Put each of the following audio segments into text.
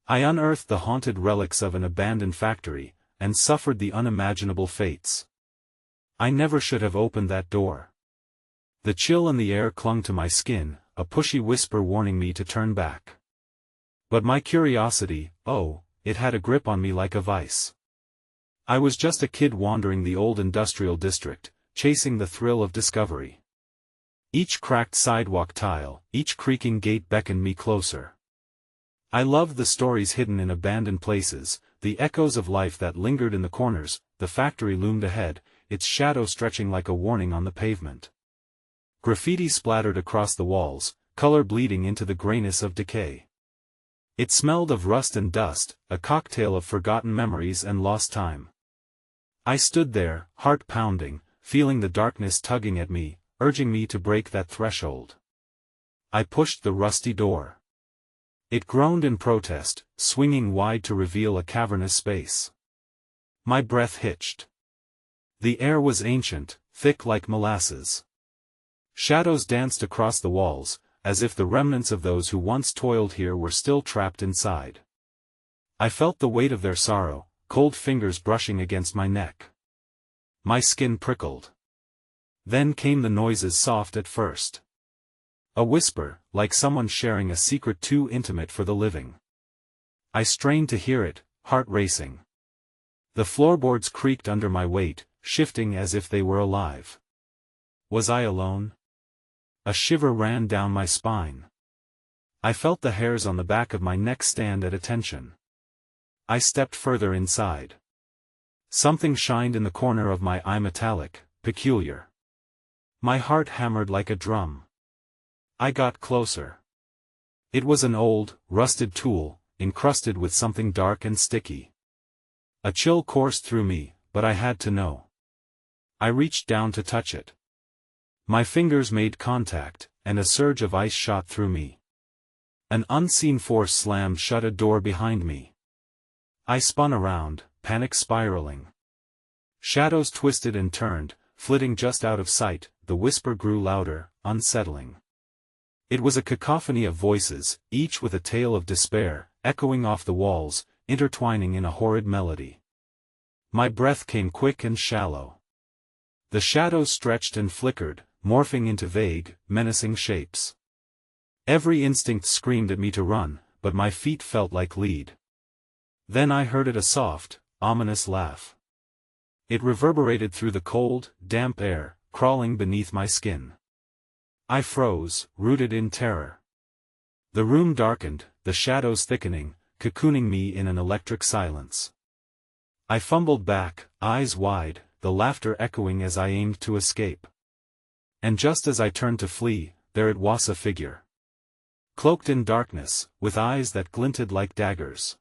I unearthed the haunted relics of an abandoned factory, and suffered the unimaginable fates. I never should have opened that door. The chill in the air clung to my skin, a pushy whisper warning me to turn back. But my curiosity, oh, it had a grip on me like a vice. I was just a kid wandering the old industrial district, chasing the thrill of discovery. Each cracked sidewalk tile, each creaking gate beckoned me closer. I loved the stories hidden in abandoned places, the echoes of life that lingered in the corners. The factory loomed ahead, its shadow stretching like a warning on the pavement. Graffiti splattered across the walls, color bleeding into the grayness of decay. It smelled of rust and dust, a cocktail of forgotten memories and lost time. I stood there, heart pounding, feeling the darkness tugging at me, urging me to break that threshold. I pushed the rusty door. It groaned in protest, swinging wide to reveal a cavernous space. My breath hitched. The air was ancient, thick like molasses. Shadows danced across the walls, as if the remnants of those who once toiled here were still trapped inside. I felt the weight of their sorrow, cold fingers brushing against my neck. My skin prickled. Then came the noises, soft at first. A whisper, like someone sharing a secret too intimate for the living. I strained to hear it, heart racing. The floorboards creaked under my weight, shifting as if they were alive. Was I alone? A shiver ran down my spine. I felt the hairs on the back of my neck stand at attention. I stepped further inside. Something shined in the corner of my eye, metallic, peculiar. My heart hammered like a drum. I got closer. It was an old, rusted tool, encrusted with something dark and sticky. A chill coursed through me, but I had to know. I reached down to touch it. My fingers made contact, and a surge of ice shot through me. An unseen force slammed shut a door behind me. I spun around, panic spiraling. Shadows twisted and turned, flitting just out of sight. The whisper grew louder, unsettling. It was a cacophony of voices, each with a tale of despair, echoing off the walls, intertwining in a horrid melody. My breath came quick and shallow. The shadows stretched and flickered, morphing into vague, menacing shapes. Every instinct screamed at me to run, but my feet felt like lead. Then I heard it, a soft, ominous laugh. It reverberated through the cold, damp air, crawling beneath my skin. I froze, rooted in terror. The room darkened, the shadows thickening, cocooning me in an electric silence. I fumbled back, eyes wide, the laughter echoing as I aimed to escape. And just as I turned to flee, there it was, a figure. Cloaked in darkness, with eyes that glinted like daggers.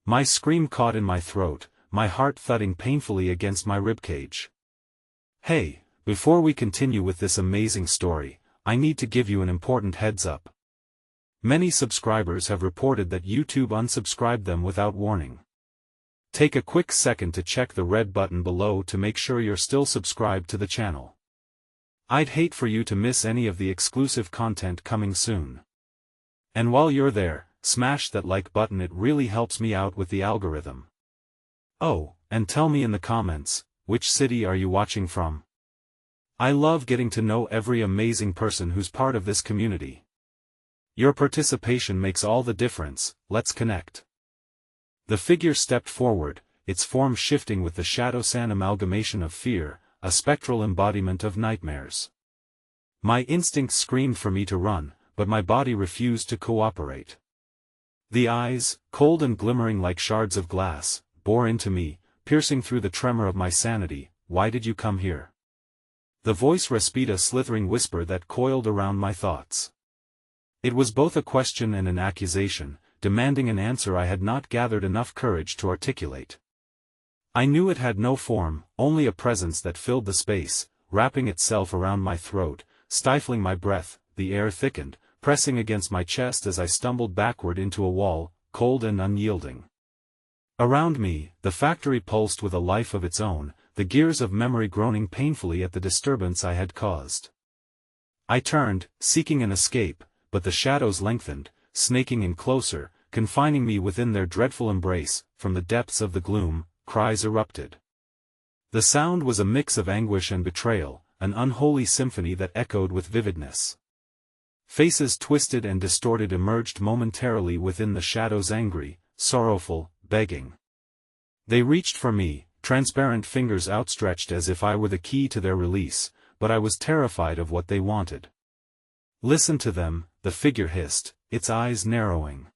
My scream caught in my throat, my heart thudding painfully against my ribcage. Hey! Before we continue with this amazing story, I need to give you an important heads up. Many subscribers have reported that YouTube unsubscribed them without warning. Take a quick second to check the red button below to make sure you're still subscribed to the channel. I'd hate for you to miss any of the exclusive content coming soon. And while you're there, smash that like button, it really helps me out with the algorithm. Oh, and tell me in the comments, which city are you watching from? I love getting to know every amazing person who's part of this community. Your participation makes all the difference. Let's connect. The figure stepped forward, its form shifting with the shadow-san amalgamation of fear, a spectral embodiment of nightmares. My instincts screamed for me to run, but my body refused to cooperate. The eyes, cold and glimmering like shards of glass, bore into me, piercing through the tremor of my sanity. Why did you come here? The voice rasped, a slithering whisper that coiled around my thoughts. It was both a question and an accusation, demanding an answer I had not gathered enough courage to articulate. I knew it had no form, only a presence that filled the space, wrapping itself around my throat, stifling my breath. The air thickened, pressing against my chest as I stumbled backward into a wall, cold and unyielding. Around me, the factory pulsed with a life of its own, the gears of memory groaning painfully at the disturbance I had caused. I turned, seeking an escape, but the shadows lengthened, snaking in closer, confining me within their dreadful embrace. From the depths of the gloom, cries erupted. The sound was a mix of anguish and betrayal, an unholy symphony that echoed with vividness. Faces twisted and distorted emerged momentarily within the shadows, angry, sorrowful, begging. They reached for me, transparent fingers outstretched as if I were the key to their release, but I was terrified of what they wanted. "Listen to them," the figure hissed, its eyes narrowing.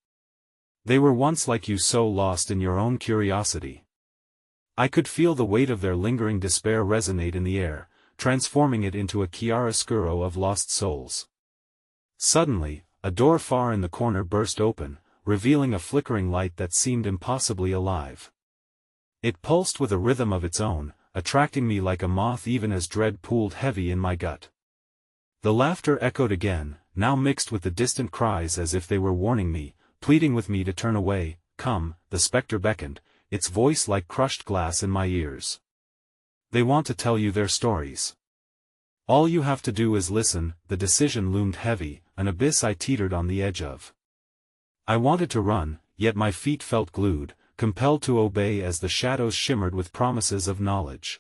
"They were once like you, so lost in your own curiosity." I could feel the weight of their lingering despair resonate in the air, transforming it into a chiaroscuro of lost souls. Suddenly, a door far in the corner burst open, revealing a flickering light that seemed impossibly alive. It pulsed with a rhythm of its own, attracting me like a moth even as dread pooled heavy in my gut. The laughter echoed again, now mixed with the distant cries as if they were warning me, pleading with me to turn away. "Come," the spectre beckoned, its voice like crushed glass in my ears. "They want to tell you their stories. All you have to do is listen." The decision loomed heavy, an abyss I teetered on the edge of. I wanted to run, yet my feet felt glued, compelled to obey as the shadows shimmered with promises of knowledge.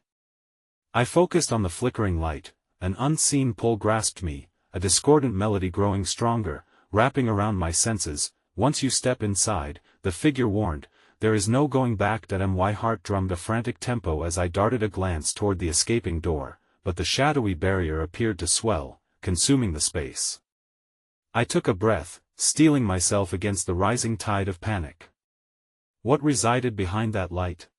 I focused on the flickering light. An unseen pull grasped me, a discordant melody growing stronger, wrapping around my senses. "Once you step inside," the figure warned, "there is no going back." My heart drummed a frantic tempo as I darted a glance toward the escaping door, but the shadowy barrier appeared to swell, consuming the space. I took a breath, steeling myself against the rising tide of panic. What resided behind that light?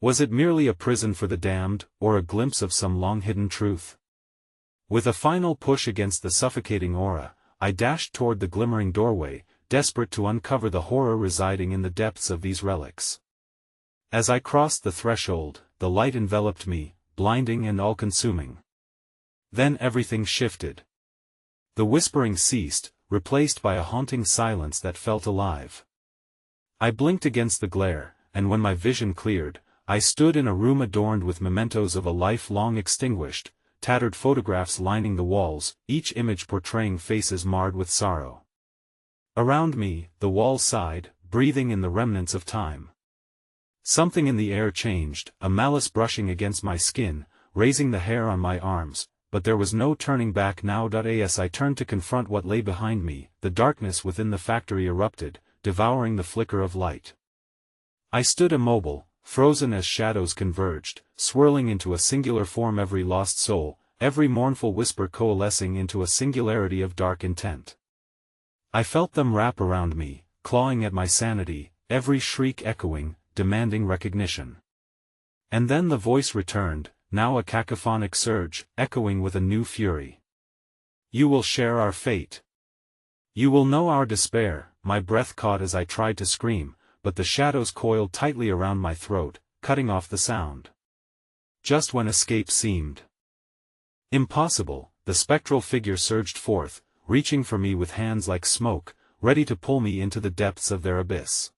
Was it merely a prison for the damned, or a glimpse of some long-hidden truth? With a final push against the suffocating aura, I dashed toward the glimmering doorway, desperate to uncover the horror residing in the depths of these relics. As I crossed the threshold, the light enveloped me, blinding and all-consuming. Then everything shifted. The whispering ceased, replaced by a haunting silence that felt alive. I blinked against the glare, and when my vision cleared, I stood in a room adorned with mementos of a life long extinguished, tattered photographs lining the walls, each image portraying faces marred with sorrow. Around me, the walls sighed, breathing in the remnants of time. Something in the air changed, a malice brushing against my skin, raising the hair on my arms, but there was no turning back now. As I turned to confront what lay behind me, the darkness within the factory erupted, devouring the flicker of light. I stood immobile, frozen as shadows converged, swirling into a singular form, every lost soul, every mournful whisper coalescing into a singularity of dark intent. I felt them wrap around me, clawing at my sanity, every shriek echoing, demanding recognition. And then the voice returned, now a cacophonic surge, echoing with a new fury. "You will share our fate. You will know our despair." My breath caught as I tried to scream, but the shadows coiled tightly around my throat, cutting off the sound. Just when escape seemed impossible, the spectral figure surged forth, reaching for me with hands like smoke, ready to pull me into the depths of their abyss.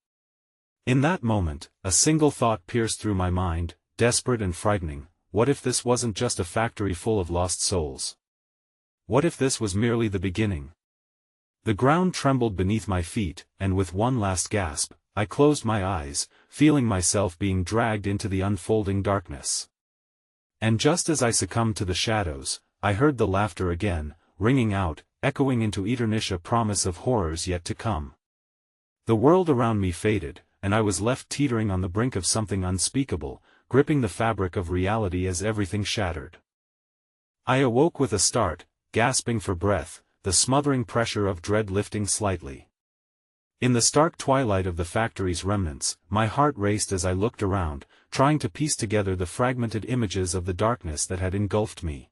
In that moment, a single thought pierced through my mind, desperate and frightening: what if this wasn't just a factory full of lost souls? What if this was merely the beginning? The ground trembled beneath my feet, and with one last gasp, I closed my eyes, feeling myself being dragged into the unfolding darkness. And just as I succumbed to the shadows, I heard the laughter again, ringing out, echoing into eternity, a promise of horrors yet to come. The world around me faded, and I was left teetering on the brink of something unspeakable, gripping the fabric of reality as everything shattered. I awoke with a start, gasping for breath, the smothering pressure of dread lifting slightly. In the stark twilight of the factory's remnants, my heart raced as I looked around, trying to piece together the fragmented images of the darkness that had engulfed me.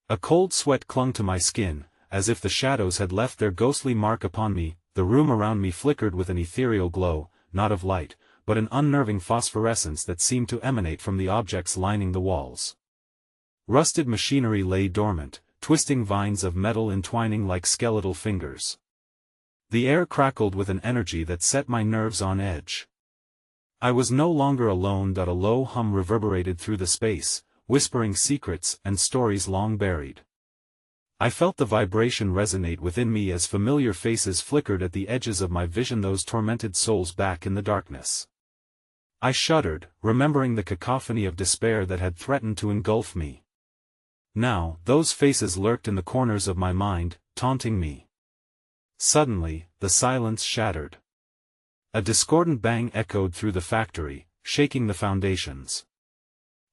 A cold sweat clung to my skin, as if the shadows had left their ghostly mark upon me. The room around me flickered with an ethereal glow, not of light, but an unnerving phosphorescence that seemed to emanate from the objects lining the walls. Rusted machinery lay dormant, twisting vines of metal entwining like skeletal fingers. The air crackled with an energy that set my nerves on edge. I was no longer alone. A low hum reverberated through the space, whispering secrets and stories long buried. I felt the vibration resonate within me as familiar faces flickered at the edges of my vision, those tormented souls back in the darkness. I shuddered, remembering the cacophony of despair that had threatened to engulf me. Now, those faces lurked in the corners of my mind, taunting me. Suddenly, the silence shattered. A discordant bang echoed through the factory, shaking the foundations.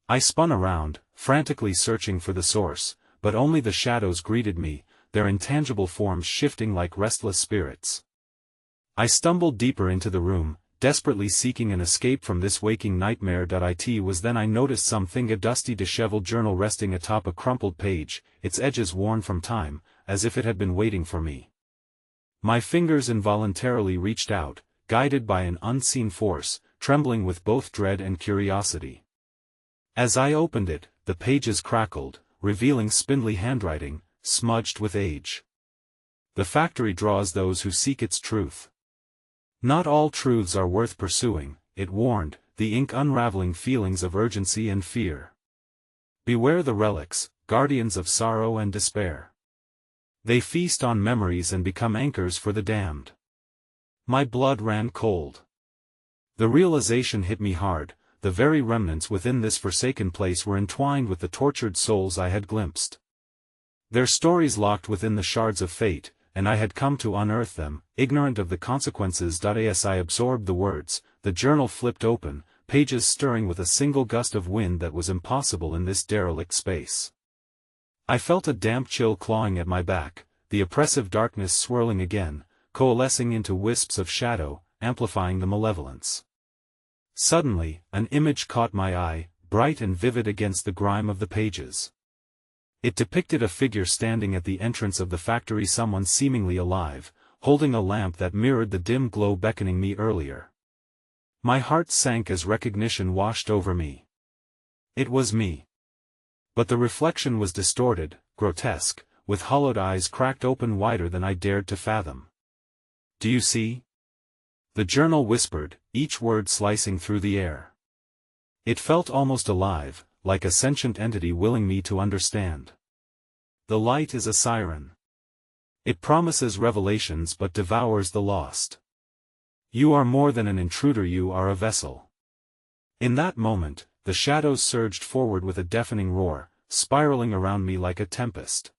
I spun around, frantically searching for the source, but only the shadows greeted me, their intangible forms shifting like restless spirits. I stumbled deeper into the room, desperately seeking an escape from this waking nightmare. It was then I noticed something, a dusty, disheveled journal resting atop a crumpled page, its edges worn from time, as if it had been waiting for me. My fingers involuntarily reached out, guided by an unseen force, trembling with both dread and curiosity. As I opened it, the pages crackled, revealing spindly handwriting, smudged with age. The factory draws those who seek its truth. Not all truths are worth pursuing, it warned, the ink unraveling feelings of urgency and fear. Beware the relics, guardians of sorrow and despair. They feast on memories and become anchors for the damned. My blood ran cold. The realization hit me hard. The very remnants within this forsaken place were entwined with the tortured souls I had glimpsed. Their stories locked within the shards of fate, and I had come to unearth them, ignorant of the consequences. As I absorbed the words, the journal flipped open, pages stirring with a single gust of wind that was impossible in this derelict space. I felt a damp chill clawing at my back, the oppressive darkness swirling again, coalescing into wisps of shadow, amplifying the malevolence. Suddenly, an image caught my eye, bright and vivid against the grime of the pages. It depicted a figure standing at the entrance of the factory, someone seemingly alive, holding a lamp that mirrored the dim glow beckoning me earlier. My heart sank as recognition washed over me. It was me. But the reflection was distorted, grotesque, with hollowed eyes cracked open wider than I dared to fathom. "Do you see?" The journal whispered, each word slicing through the air. It felt almost alive, like a sentient entity willing me to understand. "The light is a siren. It promises revelations but devours the lost. You are more than an intruder, you are a vessel." In that moment, the shadows surged forward with a deafening roar, spiraling around me like a tempest.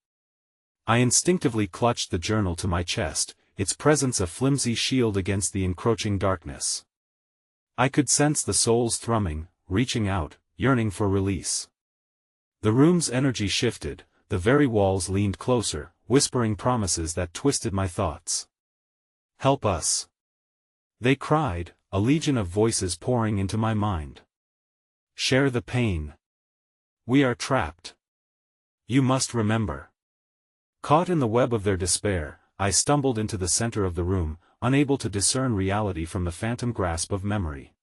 I instinctively clutched the journal to my chest, its presence a flimsy shield against the encroaching darkness. I could sense the souls thrumming, reaching out, yearning for release. The room's energy shifted, the very walls leaned closer, whispering promises that twisted my thoughts. "Help us!" they cried, a legion of voices pouring into my mind. "Share the pain. We are trapped. You must remember." Caught in the web of their despair, I stumbled into the center of the room, unable to discern reality from the phantom grasp of memory.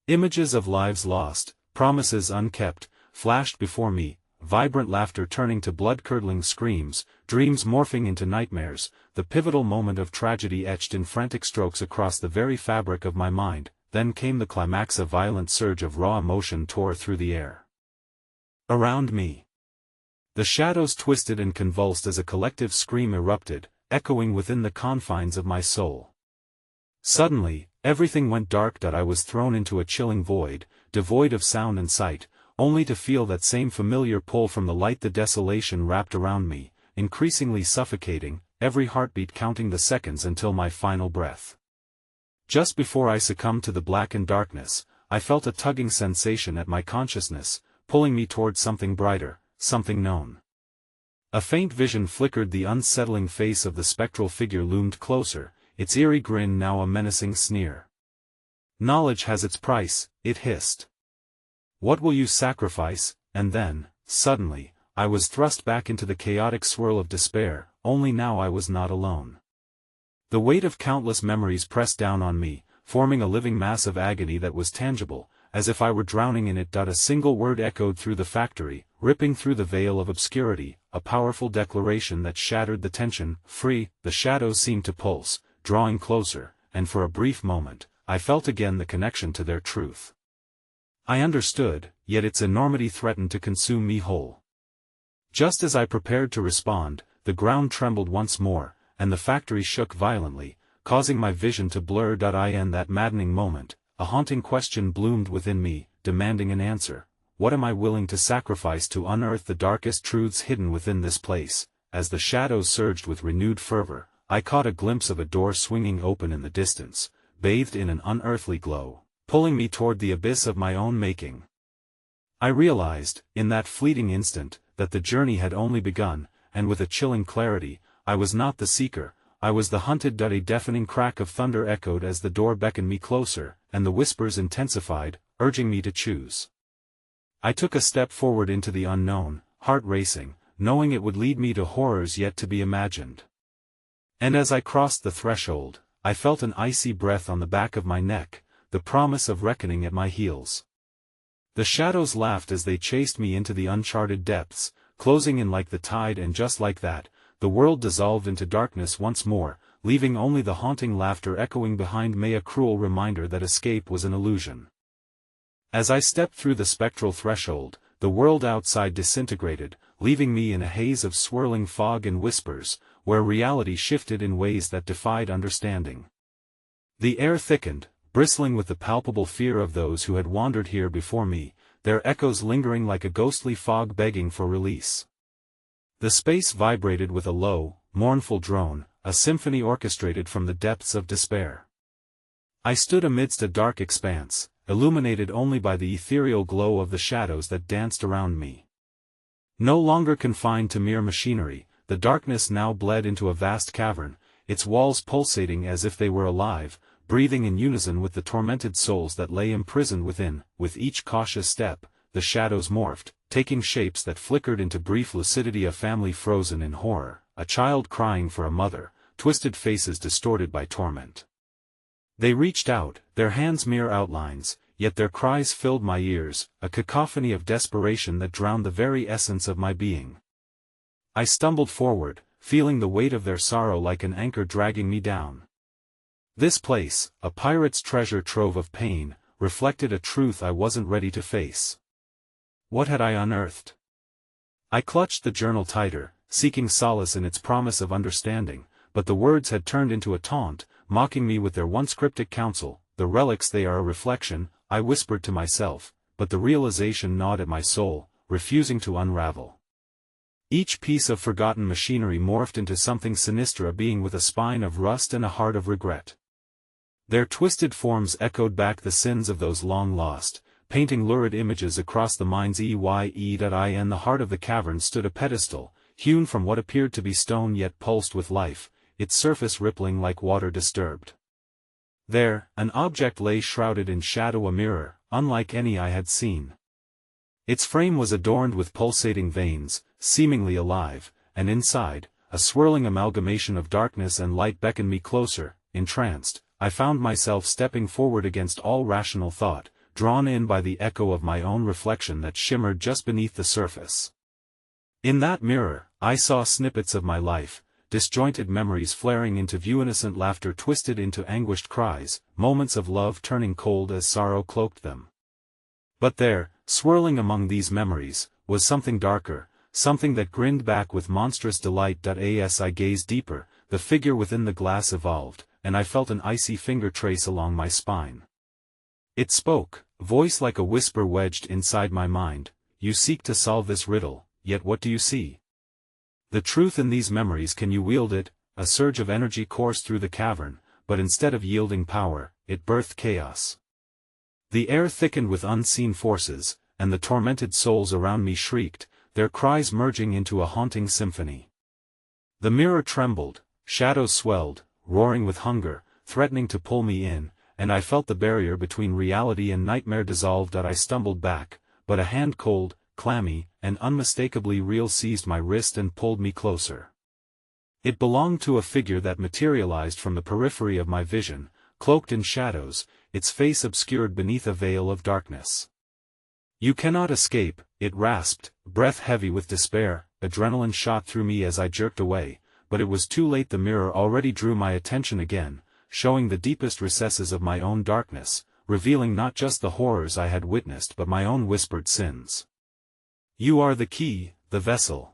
Images of lives lost, promises unkept, flashed before me, vibrant laughter turning to blood-curdling screams, dreams morphing into nightmares, the pivotal moment of tragedy etched in frantic strokes across the very fabric of my mind. Then came the climax. A violent surge of raw emotion tore through the air. Around me, the shadows twisted and convulsed as a collective scream erupted, echoing within the confines of my soul. Suddenly, everything went dark. I was thrown into a chilling void, devoid of sound and sight, only to feel that same familiar pull from the light. The desolation wrapped around me, increasingly suffocating, every heartbeat counting the seconds until my final breath. Just before I succumbed to the blackened darkness, I felt a tugging sensation at my consciousness, pulling me toward something brighter, something known. A faint vision flickered. The unsettling face of the spectral figure loomed closer, its eerie grin now a menacing sneer. "Knowledge has its price," it hissed. "What will you sacrifice?" And then, suddenly, I was thrust back into the chaotic swirl of despair, only now I was not alone. The weight of countless memories pressed down on me, forming a living mass of agony that was tangible, as if I were drowning in it. A single word echoed through the factory, ripping through the veil of obscurity, a powerful declaration that shattered the tension. "Free." The shadows seemed to pulse, drawing closer, and for a brief moment, I felt again the connection to their truth. I understood, yet its enormity threatened to consume me whole. Just as I prepared to respond, the ground trembled once more, and the factory shook violently, causing my vision to blur. In that maddening moment, a haunting question bloomed within me, demanding an answer. What am I willing to sacrifice to unearth the darkest truths hidden within this place? As the shadows surged with renewed fervor, I caught a glimpse of a door swinging open in the distance, bathed in an unearthly glow, pulling me toward the abyss of my own making. I realized, in that fleeting instant, that the journey had only begun, and with a chilling clarity, I was not the seeker, I was the hunted. A deafening crack of thunder echoed as the door beckoned me closer, and the whispers intensified, urging me to choose. I took a step forward into the unknown, heart racing, knowing it would lead me to horrors yet to be imagined. And as I crossed the threshold, I felt an icy breath on the back of my neck, the promise of reckoning at my heels. The shadows laughed as they chased me into the uncharted depths, closing in like the tide, and just like that, the world dissolved into darkness once more, leaving only the haunting laughter echoing behind me, a cruel reminder that escape was an illusion. As I stepped through the spectral threshold, the world outside disintegrated, leaving me in a haze of swirling fog and whispers, where reality shifted in ways that defied understanding. The air thickened, bristling with the palpable fear of those who had wandered here before me, their echoes lingering like a ghostly fog begging for release. The space vibrated with a low, mournful drone, a symphony orchestrated from the depths of despair. I stood amidst a dark expanse, illuminated only by the ethereal glow of the shadows that danced around me. No longer confined to mere machinery, the darkness now bled into a vast cavern, its walls pulsating as if they were alive, breathing in unison with the tormented souls that lay imprisoned within. With each cautious step, the shadows morphed, taking shapes that flickered into brief lucidity: a family frozen in horror, a child crying for a mother, twisted faces distorted by torment. They reached out, their hands mere outlines, yet their cries filled my ears, a cacophony of desperation that drowned the very essence of my being. I stumbled forward, feeling the weight of their sorrow like an anchor dragging me down. This place, a pirate's treasure trove of pain, reflected a truth I wasn't ready to face. What had I unearthed? I clutched the journal tighter, seeking solace in its promise of understanding, but the words had turned into a taunt, mocking me with their once cryptic counsel. The relics, they are a reflection, I whispered to myself, but the realization gnawed at my soul, refusing to unravel. Each piece of forgotten machinery morphed into something sinister, a being with a spine of rust and a heart of regret. Their twisted forms echoed back the sins of those long lost, painting lurid images across the mind's eye. In the heart of the cavern stood a pedestal, hewn from what appeared to be stone yet pulsed with life, its surface rippling like water disturbed. There, an object lay shrouded in shadow, a mirror, unlike any I had seen. Its frame was adorned with pulsating veins, seemingly alive, and inside, a swirling amalgamation of darkness and light beckoned me closer. Entranced, I found myself stepping forward against all rational thought, drawn in by the echo of my own reflection that shimmered just beneath the surface. In that mirror, I saw snippets of my life, disjointed memories flaring into view, innocent laughter twisted into anguished cries, moments of love turning cold as sorrow cloaked them. But there, swirling among these memories, was something darker, something that grinned back with monstrous delight. As I gazed deeper, the figure within the glass evolved, and I felt an icy finger trace along my spine. It spoke, voice like a whisper wedged inside my mind. You seek to solve this riddle, yet what do you see? The truth in these memories, can you wield it? A surge of energy coursed through the cavern, but instead of yielding power, it birthed chaos. The air thickened with unseen forces, and the tormented souls around me shrieked, their cries merging into a haunting symphony. The mirror trembled, shadows swelled, roaring with hunger, threatening to pull me in, and I felt the barrier between reality and nightmare dissolve. I stumbled back, but a hand cold, clammy, and unmistakably real seized my wrist and pulled me closer. It belonged to a figure that materialized from the periphery of my vision, cloaked in shadows, its face obscured beneath a veil of darkness. You cannot escape, it rasped, breath heavy with despair. Adrenaline shot through me as I jerked away, but it was too late. The mirror already drew my attention again, showing the deepest recesses of my own darkness, revealing not just the horrors I had witnessed but my own whispered sins. You are the key, the vessel.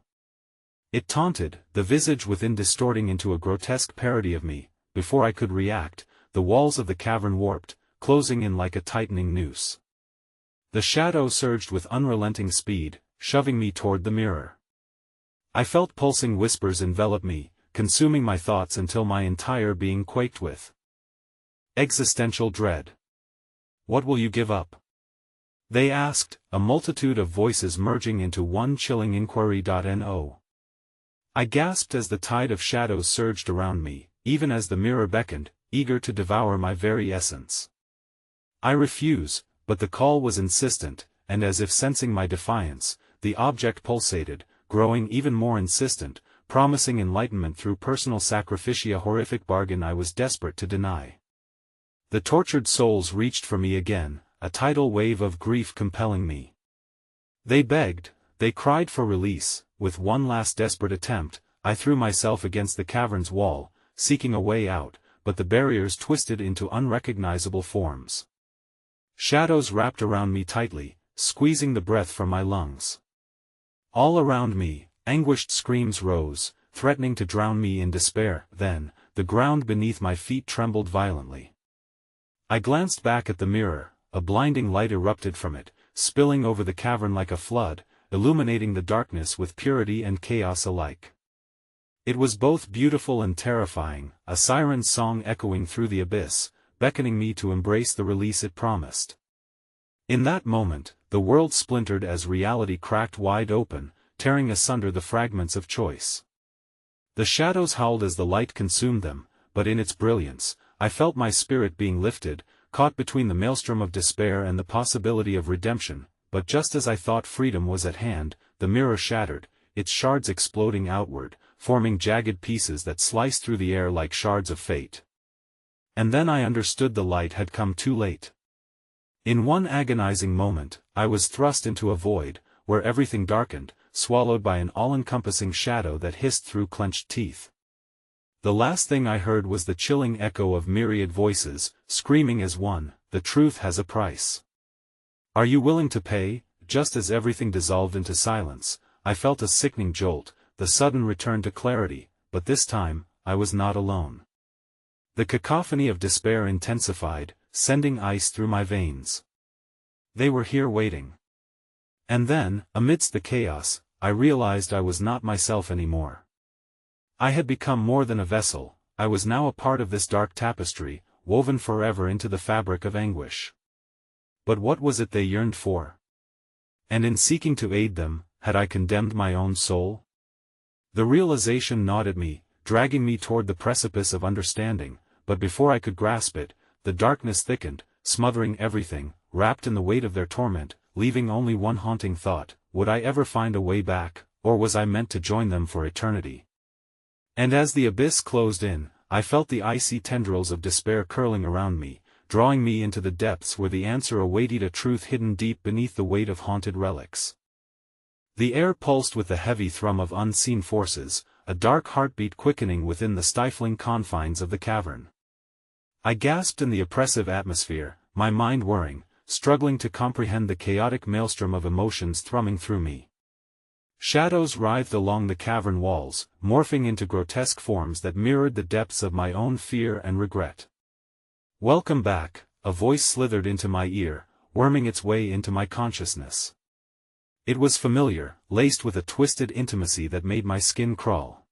It taunted, the visage within distorting into a grotesque parody of me. Before I could react, the walls of the cavern warped, closing in like a tightening noose. The shadow surged with unrelenting speed, shoving me toward the mirror. I felt pulsing whispers envelop me, consuming my thoughts until my entire being quaked with existential dread. What will you give up? They asked, a multitude of voices merging into one chilling inquiry. No. I gasped as the tide of shadows surged around me, even as the mirror beckoned, eager to devour my very essence. I refuse, but the call was insistent, and as if sensing my defiance, the object pulsated, growing even more insistent, promising enlightenment through personal sacrifice, a horrific bargain I was desperate to deny. The tortured souls reached for me again, a tidal wave of grief compelling me. They begged, they cried for release. With one last desperate attempt, I threw myself against the cavern's wall, seeking a way out, but the barriers twisted into unrecognizable forms. Shadows wrapped around me tightly, squeezing the breath from my lungs. All around me, anguished screams rose, threatening to drown me in despair. Then, the ground beneath my feet trembled violently. I glanced back at the mirror, a blinding light erupted from it, spilling over the cavern like a flood, illuminating the darkness with purity and chaos alike. It was both beautiful and terrifying, a siren's song echoing through the abyss, beckoning me to embrace the release it promised. In that moment, the world splintered as reality cracked wide open, tearing asunder the fragments of choice. The shadows howled as the light consumed them, but in its brilliance, I felt my spirit being lifted, caught between the maelstrom of despair and the possibility of redemption. But just as I thought freedom was at hand, the mirror shattered, its shards exploding outward, forming jagged pieces that sliced through the air like shards of fate. And then I understood the light had come too late. In one agonizing moment, I was thrust into a void, where everything darkened, swallowed by an all-encompassing shadow that hissed through clenched teeth. The last thing I heard was the chilling echo of myriad voices, screaming as one, "The truth has a price. Are you willing to pay?" Just as everything dissolved into silence, I felt a sickening jolt, the sudden return to clarity, but this time, I was not alone. The cacophony of despair intensified, sending ice through my veins. They were here waiting. And then, amidst the chaos, I realized I was not myself anymore. I had become more than a vessel, I was now a part of this dark tapestry, woven forever into the fabric of anguish. But what was it they yearned for? And in seeking to aid them, had I condemned my own soul? The realization gnawed at me, dragging me toward the precipice of understanding, but before I could grasp it, the darkness thickened, smothering everything, wrapped in the weight of their torment, leaving only one haunting thought: would I ever find a way back, or was I meant to join them for eternity? And as the abyss closed in, I felt the icy tendrils of despair curling around me, drawing me into the depths where the answer awaited, a truth hidden deep beneath the weight of haunted relics. The air pulsed with the heavy thrum of unseen forces, a dark heartbeat quickening within the stifling confines of the cavern. I gasped in the oppressive atmosphere, my mind whirring, struggling to comprehend the chaotic maelstrom of emotions thrumming through me. Shadows writhed along the cavern walls, morphing into grotesque forms that mirrored the depths of my own fear and regret. "Welcome back," a voice slithered into my ear, worming its way into my consciousness. It was familiar, laced with a twisted intimacy that made my skin crawl.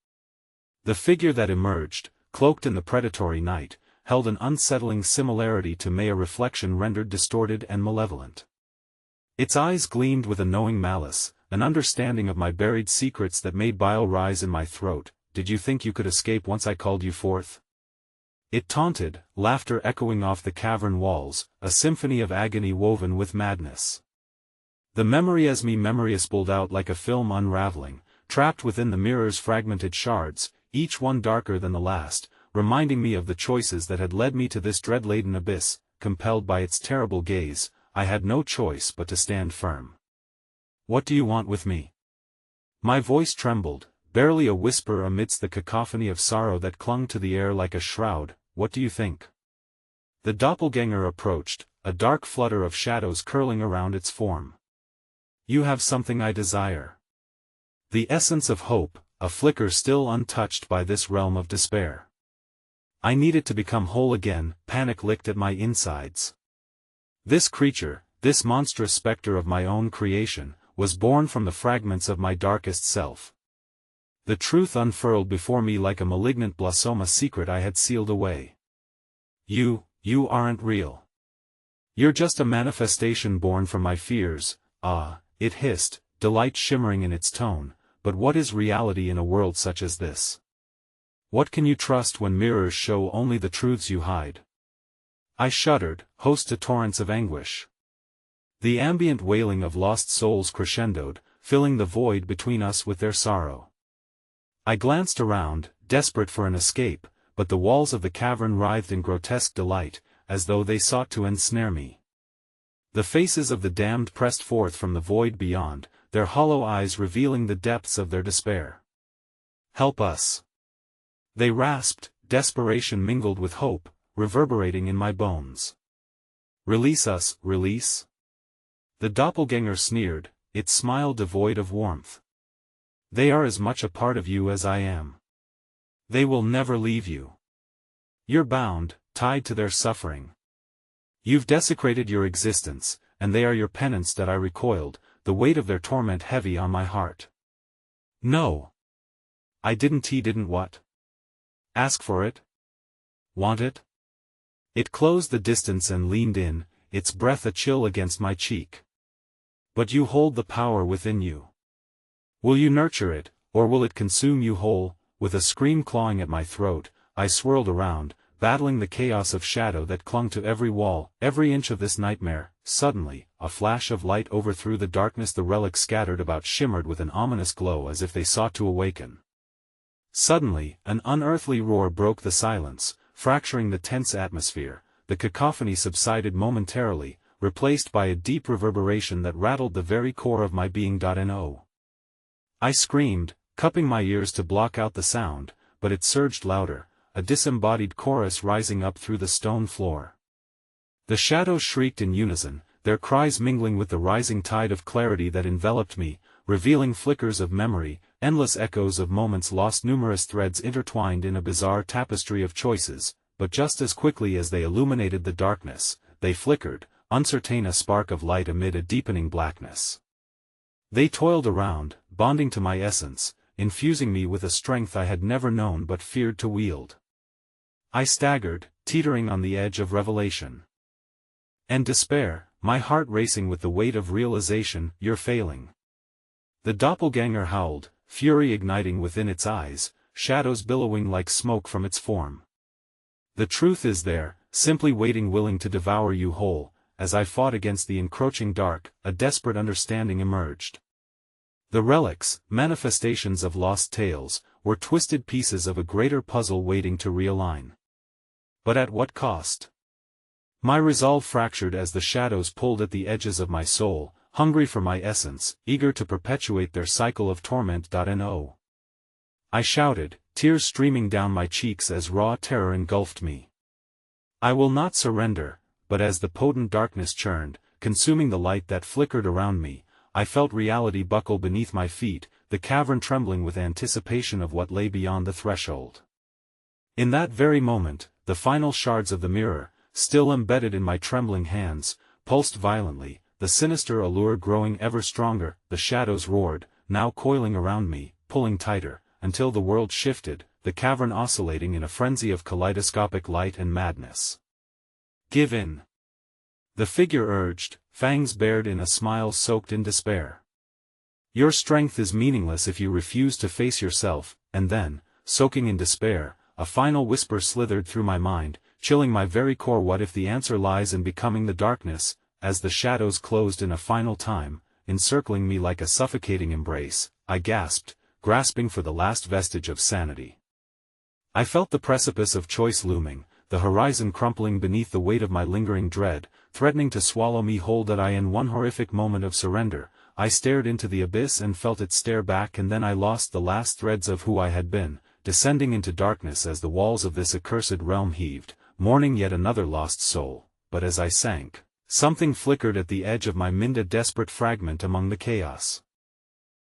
The figure that emerged, cloaked in the predatory night, held an unsettling similarity to me, a reflection rendered distorted and malevolent. Its eyes gleamed with a knowing malice, an understanding of my buried secrets that made bile rise in my throat. "Did you think you could escape once I called you forth?" It taunted, laughter echoing off the cavern walls, a symphony of agony woven with madness. The memory spilled out like a film unraveling, trapped within the mirror's fragmented shards, each one darker than the last, reminding me of the choices that had led me to this dread-laden abyss. Compelled by its terrible gaze, I had no choice but to stand firm. "What do you want with me?" My voice trembled, barely a whisper amidst the cacophony of sorrow that clung to the air like a shroud. "What do you think?" The doppelganger approached, a dark flutter of shadows curling around its form. "You have something I desire. The essence of hope," a flicker still untouched by this realm of despair. I needed to become whole again, panic licked at my insides. This creature, this monstrous specter of my own creation, was born from the fragments of my darkest self. The truth unfurled before me like a malignant blossom, a secret I had sealed away. You aren't real. You're just a manifestation born from my fears. Ah, it hissed, delight shimmering in its tone, but what is reality in a world such as this? What can you trust when mirrors show only the truths you hide? I shuddered, host to torrents of anguish. The ambient wailing of lost souls crescendoed, filling the void between us with their sorrow. I glanced around, desperate for an escape, but the walls of the cavern writhed in grotesque delight, as though they sought to ensnare me. The faces of the damned pressed forth from the void beyond, their hollow eyes revealing the depths of their despair. Help us! They rasped, desperation mingled with hope, reverberating in my bones. Release us, release! The doppelganger sneered, its smile devoid of warmth. They are as much a part of you as I am. They will never leave you. You're bound, tied to their suffering. You've desecrated your existence, and they are your penance. That I recoiled, the weight of their torment heavy on my heart. No. I didn't. He didn't what? Ask for it? Want it? It closed the distance and leaned in, its breath a chill against my cheek. But you hold the power within you. Will you nurture it, or will it consume you whole? With a scream clawing at my throat, I swirled around, battling the chaos of shadow that clung to every wall, every inch of this nightmare. Suddenly, a flash of light overthrew the darkness. The relics scattered about shimmered with an ominous glow as if they sought to awaken. Suddenly, an unearthly roar broke the silence, fracturing the tense atmosphere. The cacophony subsided momentarily, replaced by a deep reverberation that rattled the very core of my being. No. I screamed, cupping my ears to block out the sound, but it surged louder, a disembodied chorus rising up through the stone floor. The shadows shrieked in unison, their cries mingling with the rising tide of clarity that enveloped me, revealing flickers of memory, endless echoes of moments lost, numerous threads intertwined in a bizarre tapestry of choices. But just as quickly as they illuminated the darkness, they flickered, uncertain, a spark of light amid a deepening blackness. They toiled around, bonding to my essence, infusing me with a strength I had never known but feared to wield. I staggered, teetering on the edge of revelation and despair, my heart racing with the weight of realization. You're failing. The doppelganger howled, fury igniting within its eyes, shadows billowing like smoke from its form. The truth is there, simply waiting, willing to devour you whole. As I fought against the encroaching dark, a desperate understanding emerged. The relics, manifestations of lost tales, were twisted pieces of a greater puzzle waiting to realign. But at what cost? My resolve fractured as the shadows pulled at the edges of my soul, hungry for my essence, eager to perpetuate their cycle of torment. No. I shouted, tears streaming down my cheeks as raw terror engulfed me. I will not surrender. But as the potent darkness churned, consuming the light that flickered around me, I felt reality buckle beneath my feet, the cavern trembling with anticipation of what lay beyond the threshold. In that very moment, the final shards of the mirror, still embedded in my trembling hands, pulsed violently, the sinister allure growing ever stronger. The shadows roared, now coiling around me, pulling tighter, until the world shifted, the cavern oscillating in a frenzy of kaleidoscopic light and madness. Give in. The figure urged, fangs bared in a smile soaked in despair. Your strength is meaningless if you refuse to face yourself. And then, soaking in despair, a final whisper slithered through my mind, chilling my very core. What if the answer lies in becoming the darkness? As the shadows closed in a final time, encircling me like a suffocating embrace, I gasped, grasping for the last vestige of sanity. I felt the precipice of choice looming, the horizon crumpling beneath the weight of my lingering dread, threatening to swallow me whole. In one horrific moment of surrender, I stared into the abyss and felt it stare back, and then I lost the last threads of who I had been, descending into darkness as the walls of this accursed realm heaved, mourning yet another lost soul. But as I sank, something flickered at the edge of my mind, a desperate fragment among the chaos.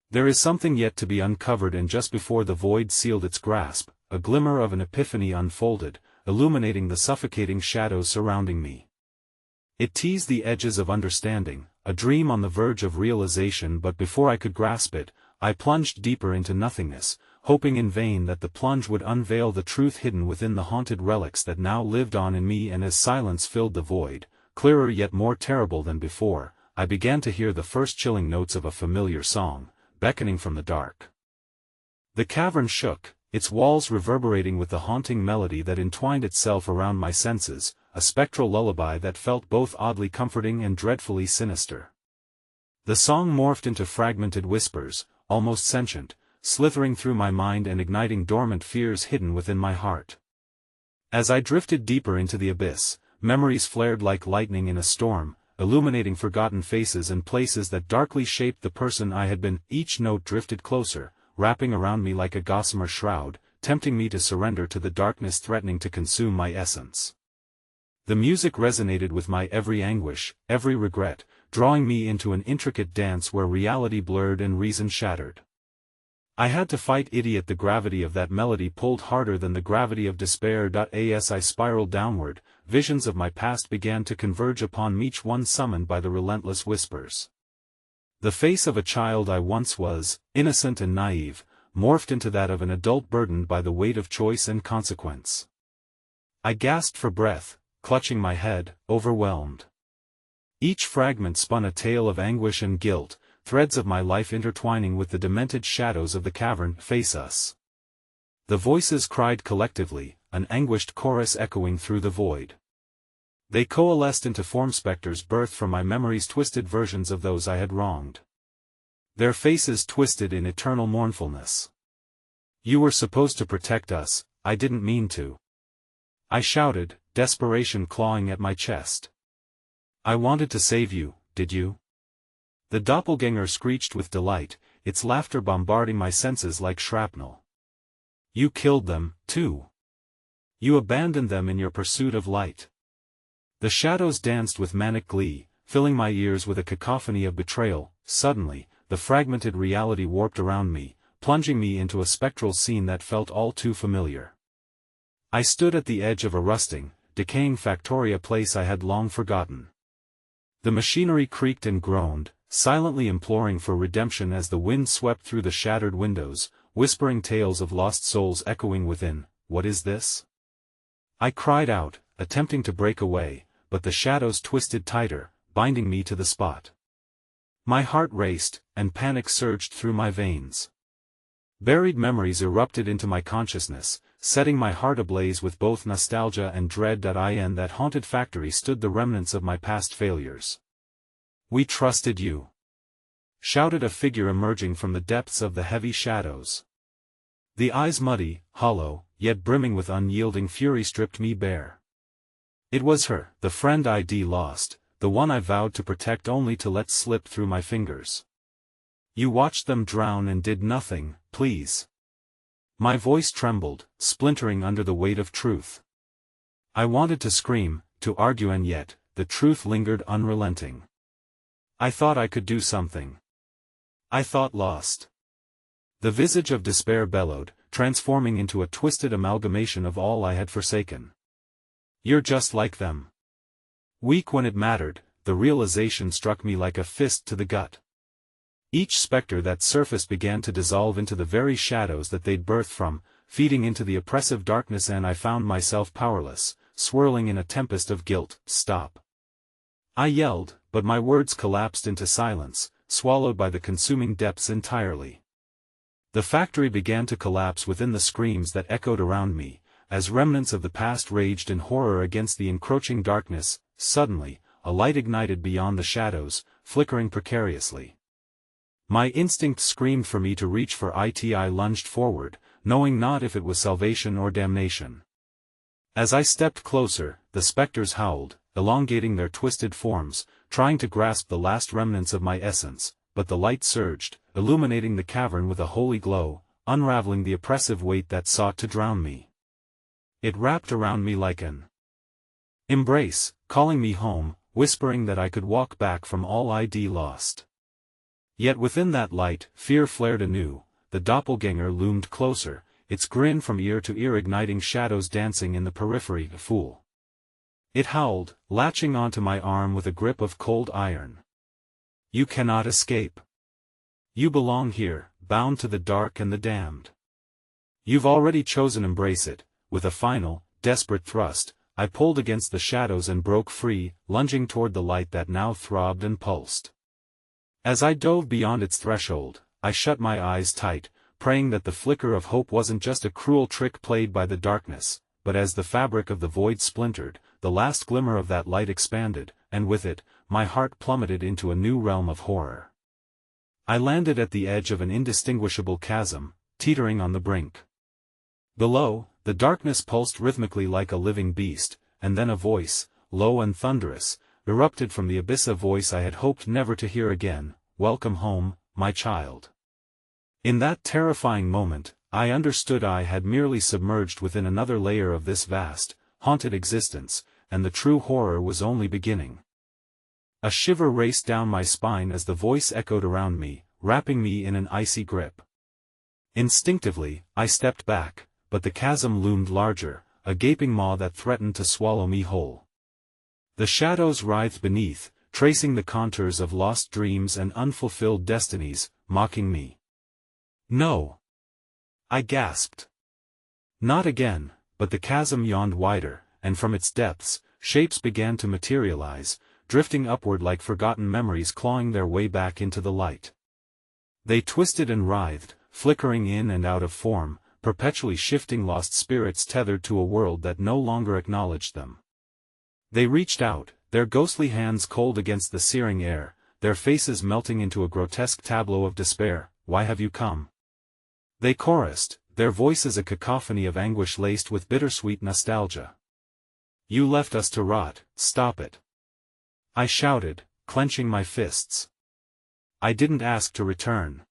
There is something yet to be uncovered, and just before the void sealed its grasp, a glimmer of an epiphany unfolded, illuminating the suffocating shadows surrounding me. It teased the edges of understanding, a dream on the verge of realization, but before I could grasp it, I plunged deeper into nothingness, hoping in vain that the plunge would unveil the truth hidden within the haunted relics that now lived on in me. And as silence filled the void, clearer yet more terrible than before, I began to hear the first chilling notes of a familiar song, beckoning from the dark. The cavern shook, its walls reverberating with the haunting melody that entwined itself around my senses, a spectral lullaby that felt both oddly comforting and dreadfully sinister. The song morphed into fragmented whispers, almost sentient, slithering through my mind and igniting dormant fears hidden within my heart. As I drifted deeper into the abyss, memories flared like lightning in a storm, illuminating forgotten faces and places that darkly shaped the person I had been. Each note drifted closer, wrapping around me like a gossamer shroud, tempting me to surrender to the darkness threatening to consume my essence. The music resonated with my every anguish, every regret, drawing me into an intricate dance where reality blurred and reason shattered. I had to fight the gravity of that melody pulled harder than the gravity of despair. As I spiraled downward, visions of my past began to converge upon me, each one summoned by the relentless whispers. The face of a child I once was, innocent and naive, morphed into that of an adult burdened by the weight of choice and consequence. I gasped for breath, clutching my head, overwhelmed. Each fragment spun a tale of anguish and guilt, threads of my life intertwining with the demented shadows of the cavern. Face us. The voices cried collectively, an anguished chorus echoing through the void. They coalesced into form specters birthed from my memory's twisted versions of those I had wronged. Their faces twisted in eternal mournfulness. You were supposed to protect us, I didn't mean to. I shouted, desperation clawing at my chest. I wanted to save you, did you? The doppelganger screeched with delight, its laughter bombarding my senses like shrapnel. You killed them, too. You abandoned them in your pursuit of light. The shadows danced with manic glee, filling my ears with a cacophony of betrayal. Suddenly, the fragmented reality warped around me, plunging me into a spectral scene that felt all too familiar. I stood at the edge of a rusting, decaying factory, place I had long forgotten. The machinery creaked and groaned, silently imploring for redemption as the wind swept through the shattered windows, whispering tales of lost souls echoing within. What is this? I cried out, attempting to break away, but the shadows twisted tighter, binding me to the spot. My heart raced, and panic surged through my veins. Buried memories erupted into my consciousness, setting my heart ablaze with both nostalgia and dread. In that haunted factory stood the remnants of my past failures. We trusted you, shouted a figure emerging from the depths of the heavy shadows. The eyes muddy, hollow, yet brimming with unyielding fury stripped me bare. It was her, the friend I'd lost, the one I vowed to protect only to let slip through my fingers. You watched them drown and did nothing, please. My voice trembled, splintering under the weight of truth. I wanted to scream, to argue, and yet, the truth lingered unrelenting. I thought I could do something. I thought lost. The visage of despair bellowed, transforming into a twisted amalgamation of all I had forsaken. You're just like them. Weak when it mattered, the realization struck me like a fist to the gut. Each specter that surfaced began to dissolve into the very shadows that they'd birthed from, feeding into the oppressive darkness, and I found myself powerless, swirling in a tempest of guilt. Stop. I yelled, but my words collapsed into silence, swallowed by the consuming depths entirely. The factory began to collapse within the screams that echoed around me, as remnants of the past raged in horror against the encroaching darkness. Suddenly, a light ignited beyond the shadows, flickering precariously. My instinct screamed for me to reach for it. I lunged forward, knowing not if it was salvation or damnation. As I stepped closer, the specters howled, elongating their twisted forms, trying to grasp the last remnants of my essence, but the light surged, illuminating the cavern with a holy glow, unraveling the oppressive weight that sought to drown me. It wrapped around me like an embrace, calling me home, whispering that I could walk back from all I'd lost. Yet within that light, fear flared anew, the doppelganger loomed closer, its grin from ear to ear igniting shadows dancing in the periphery. A fool. It howled, latching onto my arm with a grip of cold iron. You cannot escape. You belong here, bound to the dark and the damned. You've already chosen embrace it. With a final, desperate thrust, I pulled against the shadows and broke free, lunging toward the light that now throbbed and pulsed. As I dove beyond its threshold, I shut my eyes tight, praying that the flicker of hope wasn't just a cruel trick played by the darkness, but as the fabric of the void splintered, the last glimmer of that light expanded, and with it, my heart plummeted into a new realm of horror. I landed at the edge of an indistinguishable chasm, teetering on the brink. Below, the darkness pulsed rhythmically like a living beast, and then a voice, low and thunderous, erupted from the abyss, a voice I had hoped never to hear again. Welcome home, my child. In that terrifying moment, I understood I had merely submerged within another layer of this vast, haunted existence, and the true horror was only beginning. A shiver raced down my spine as the voice echoed around me, wrapping me in an icy grip. Instinctively, I stepped back, but the chasm loomed larger, a gaping maw that threatened to swallow me whole. The shadows writhed beneath, tracing the contours of lost dreams and unfulfilled destinies, mocking me. No! I gasped. Not again, but the chasm yawned wider, and from its depths, shapes began to materialize, drifting upward like forgotten memories clawing their way back into the light. They twisted and writhed, flickering in and out of form, perpetually shifting lost spirits tethered to a world that no longer acknowledged them. They reached out, their ghostly hands cold against the searing air, their faces melting into a grotesque tableau of despair. Why have you come? They chorused, their voices a cacophony of anguish laced with bittersweet nostalgia. You left us to rot, stop it. I shouted, clenching my fists. I didn't ask to return.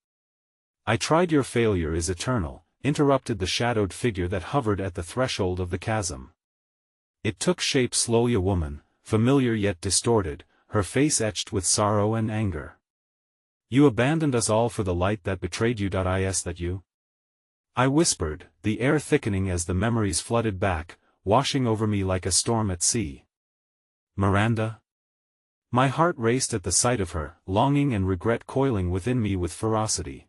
I tried. Your failure is eternal, interrupted the shadowed figure that hovered at the threshold of the chasm. It took shape slowly, a woman, familiar yet distorted, her face etched with sorrow and anger. You abandoned us all for the light that betrayed you. Is that you? I whispered, the air thickening as the memories flooded back, washing over me like a storm at sea. Miranda? My heart raced at the sight of her, longing and regret coiling within me with ferocity.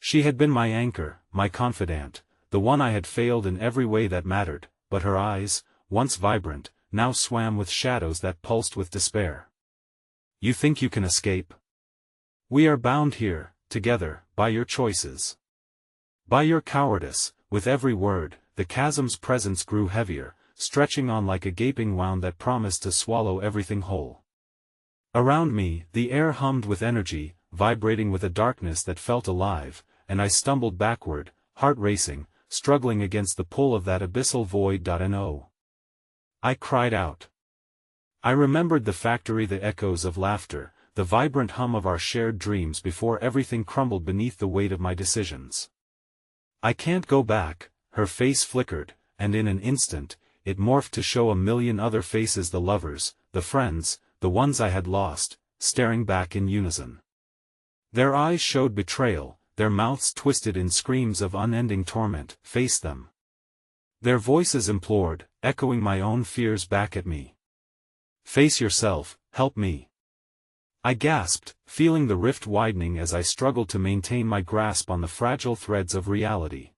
She had been my anchor, my confidant, the one I had failed in every way that mattered, but her eyes, once vibrant, now swam with shadows that pulsed with despair. You think you can escape? We are bound here, together, by your choices. By your cowardice. With every word, the chasm's presence grew heavier, stretching on like a gaping wound that promised to swallow everything whole. Around me, the air hummed with energy, vibrating with a darkness that felt alive, and I stumbled backward, heart racing, struggling against the pull of that abyssal void. No. I cried out. I remembered the factory, the echoes of laughter, the vibrant hum of our shared dreams before everything crumbled beneath the weight of my decisions. I can't go back. Her face flickered, and in an instant, it morphed to show a million other faces, the lovers, the friends, the ones I had lost, staring back in unison. Their eyes showed betrayal, their mouths twisted in screams of unending torment. Face them. Their voices implored, echoing my own fears back at me. Face yourself, help me. I gasped, feeling the rift widening as I struggled to maintain my grasp on the fragile threads of reality.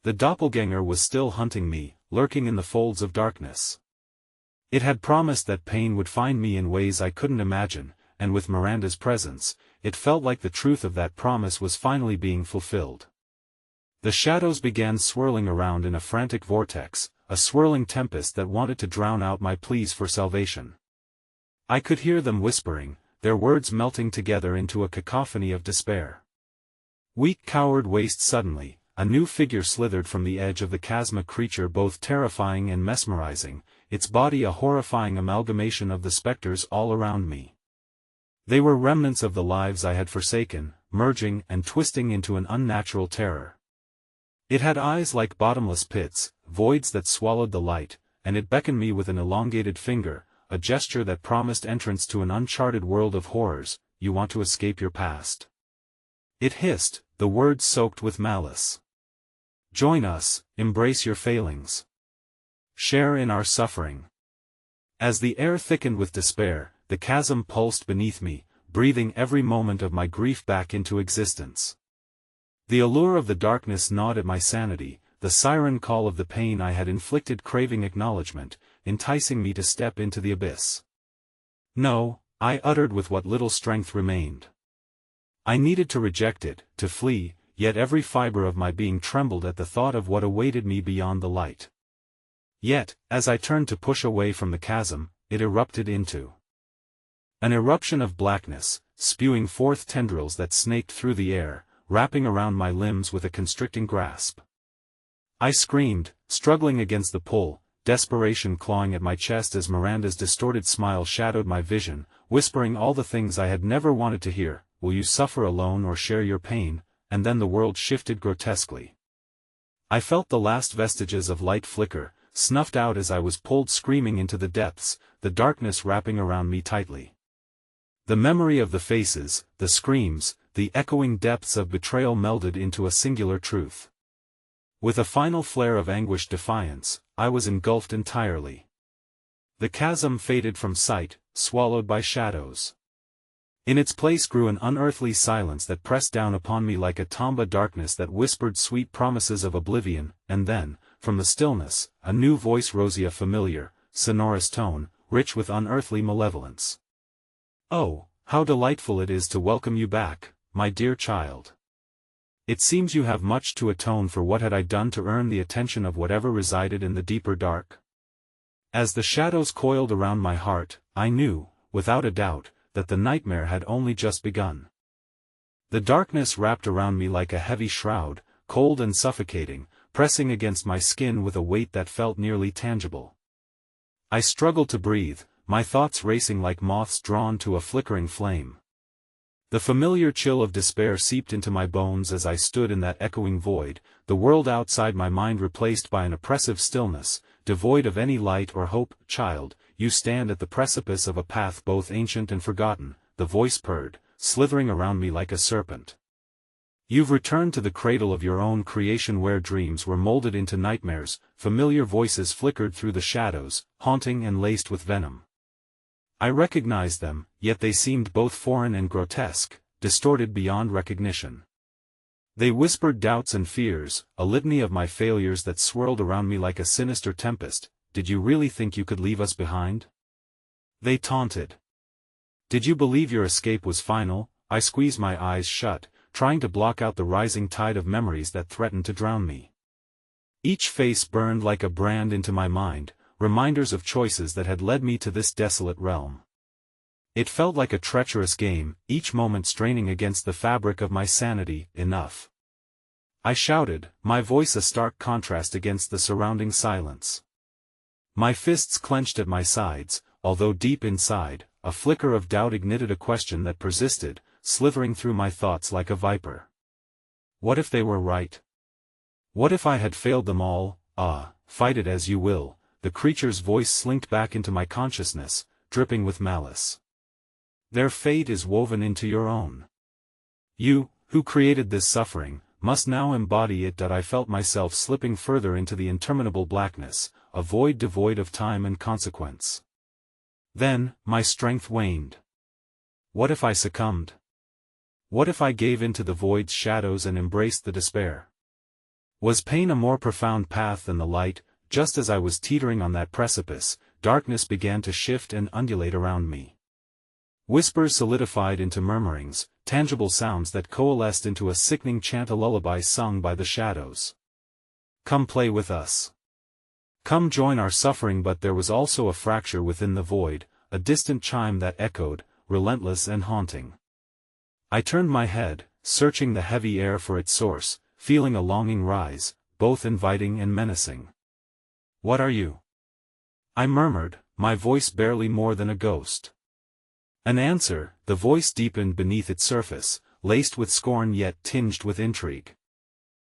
The doppelganger was still hunting me, lurking in the folds of darkness. It had promised that pain would find me in ways I couldn't imagine, and with Miranda's presence, it felt like the truth of that promise was finally being fulfilled. The shadows began swirling around in a frantic vortex, a swirling tempest that wanted to drown out my pleas for salvation. I could hear them whispering, their words melting together into a cacophony of despair. Weak coward waste. Suddenly, a new figure slithered from the edge of the chasm, a creature both terrifying and mesmerizing, its body a horrifying amalgamation of the specters all around me. They were remnants of the lives I had forsaken, merging and twisting into an unnatural terror. It had eyes like bottomless pits, voids that swallowed the light, and it beckoned me with an elongated finger, a gesture that promised entrance to an uncharted world of horrors. you want to escape your past. It hissed, the words soaked with malice. Join us, embrace your failings. Share in our suffering. As the air thickened with despair, the chasm pulsed beneath me, breathing every moment of my grief back into existence. The allure of the darkness gnawed at my sanity, the siren call of the pain I had inflicted craving acknowledgement, enticing me to step into the abyss. No, I uttered with what little strength remained. I needed to reject it, to flee, yet every fiber of my being trembled at the thought of what awaited me beyond the light. Yet, as I turned to push away from the chasm, it erupted into an eruption of blackness, spewing forth tendrils that snaked through the air, wrapping around my limbs with a constricting grasp. I screamed, struggling against the pull, desperation clawing at my chest as Miranda's distorted smile shadowed my vision, whispering all the things I had never wanted to hear. Will you suffer alone or share your pain? And then the world shifted grotesquely. I felt the last vestiges of light flicker, snuffed out as I was pulled screaming into the depths, the darkness wrapping around me tightly. The memory of the faces, the screams, the echoing depths of betrayal melded into a singular truth. With a final flare of anguished defiance, I was engulfed entirely. The chasm faded from sight, swallowed by shadows. In its place grew an unearthly silence that pressed down upon me like a tomba darkness that whispered sweet promises of oblivion, and then, from the stillness, a new voice rose, a familiar, sonorous tone, rich with unearthly malevolence. Oh, how delightful it is to welcome you back, my dear child. It seems you have much to atone for. What had I done to earn the attention of whatever resided in the deeper dark? As the shadows coiled around my heart, I knew, without a doubt, that the nightmare had only just begun. The darkness wrapped around me like a heavy shroud, cold and suffocating, pressing against my skin with a weight that felt nearly tangible. I struggled to breathe, my thoughts racing like moths drawn to a flickering flame. The familiar chill of despair seeped into my bones as I stood in that echoing void, the world outside my mind replaced by an oppressive stillness, devoid of any light or hope. Child, you stand at the precipice of a path both ancient and forgotten, the voice purred, slithering around me like a serpent. You've returned to the cradle of your own creation where dreams were molded into nightmares. Familiar voices flickered through the shadows, haunting and laced with venom. I recognized them, yet they seemed both foreign and grotesque, distorted beyond recognition. They whispered doubts and fears, a litany of my failures that swirled around me like a sinister tempest. Did you really think you could leave us behind? They taunted. Did you believe your escape was final? I squeezed my eyes shut, trying to block out the rising tide of memories that threatened to drown me. Each face burned like a brand into my mind, reminders of choices that had led me to this desolate realm. It felt like a treacherous game, each moment straining against the fabric of my sanity. Enough. I shouted, my voice a stark contrast against the surrounding silence. My fists clenched at my sides, although deep inside, a flicker of doubt ignited a question that persisted, slithering through my thoughts like a viper. What if they were right? What if I had failed them all? Ah, fight it as you will. The creature's voice slinked back into my consciousness, dripping with malice. Their fate is woven into your own. You, who created this suffering, must now embody it. I felt myself slipping further into the interminable blackness, a void devoid of time and consequence. Then, my strength waned. What if I succumbed? What if I gave in to the void's shadows and embraced the despair? Was pain a more profound path than the light? Just as I was teetering on that precipice, darkness began to shift and undulate around me. Whispers solidified into murmurings, tangible sounds that coalesced into a sickening chant, a lullaby sung by the shadows. Come play with us. Come join our suffering. But there was also a fracture within the void, a distant chime that echoed, relentless and haunting. I turned my head, searching the heavy air for its source, feeling a longing rise, both inviting and menacing. What are you? I murmured, my voice barely more than a ghost. An answer, the voice deepened beneath its surface, laced with scorn yet tinged with intrigue.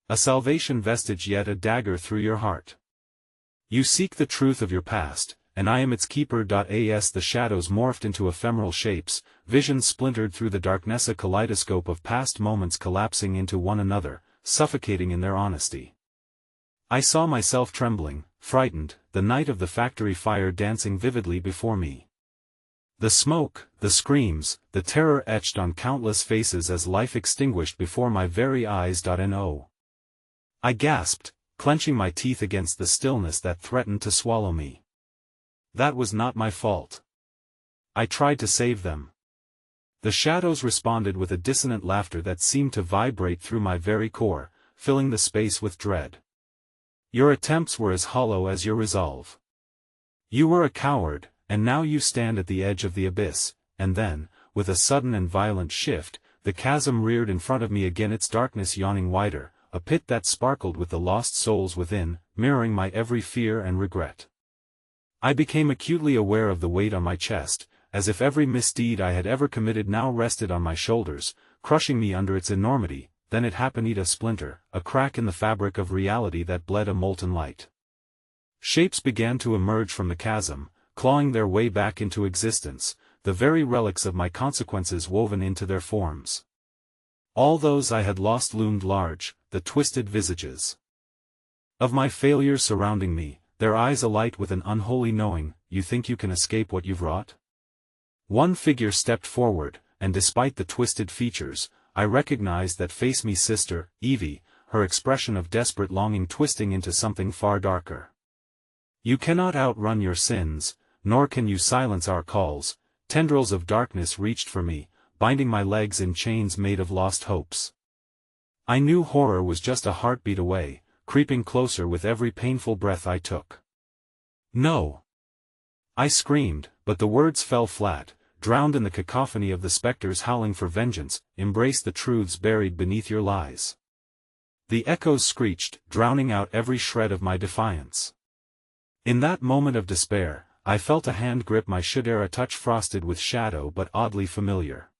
A salvation vestige, yet a dagger through your heart. You seek the truth of your past, and I am its keeper. As the shadows morphed into ephemeral shapes, visions splintered through the darkness, a kaleidoscope of past moments collapsing into one another, suffocating in their honesty. I saw myself trembling, frightened, the night of the factory fire dancing vividly before me. The smoke, the screams, the terror etched on countless faces as life extinguished before my very eyes. No. I gasped, clenching my teeth against the stillness that threatened to swallow me. That was not my fault. I tried to save them. The shadows responded with a dissonant laughter that seemed to vibrate through my very core, filling the space with dread. Your attempts were as hollow as your resolve. You were a coward, and now you stand at the edge of the abyss. And then, with a sudden and violent shift, the chasm reared in front of me again, its darkness yawning wider, a pit that sparkled with the lost souls within, mirroring my every fear and regret. I became acutely aware of the weight on my chest, as if every misdeed I had ever committed now rested on my shoulders, crushing me under its enormity. Then it happened, a splinter, a crack in the fabric of reality that bled a molten light. Shapes began to emerge from the chasm, clawing their way back into existence, the very relics of my consequences woven into their forms. All those I had lost loomed large, the twisted visages of my failures surrounding me, their eyes alight with an unholy knowing. You think you can escape what you've wrought? One figure stepped forward, and despite the twisted features, I recognized that face, me sister, Evie, her expression of desperate longing twisting into something far darker. You cannot outrun your sins, nor can you silence our calls. Tendrils of darkness reached for me, binding my legs in chains made of lost hopes. I knew horror was just a heartbeat away, creeping closer with every painful breath I took. No! I screamed, but the words fell flat, drowned in the cacophony of the specters howling for vengeance. Embrace the truths buried beneath your lies. The echoes screeched, drowning out every shred of my defiance. In that moment of despair, I felt a hand grip my shoulder, a touch frosted with shadow but oddly familiar.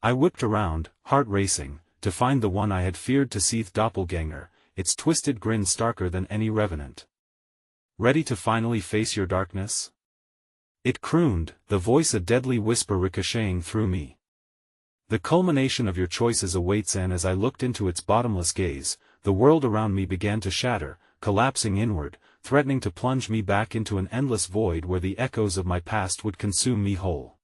I whipped around, heart racing, to find the one I had feared to see, doppelganger, its twisted grin starker than any revenant. Ready to finally face your darkness? It crooned, the voice a deadly whisper ricocheting through me. The culmination of your choices awaits, and as I looked into its bottomless gaze, the world around me began to shatter, collapsing inward, threatening to plunge me back into an endless void where the echoes of my past would consume me whole.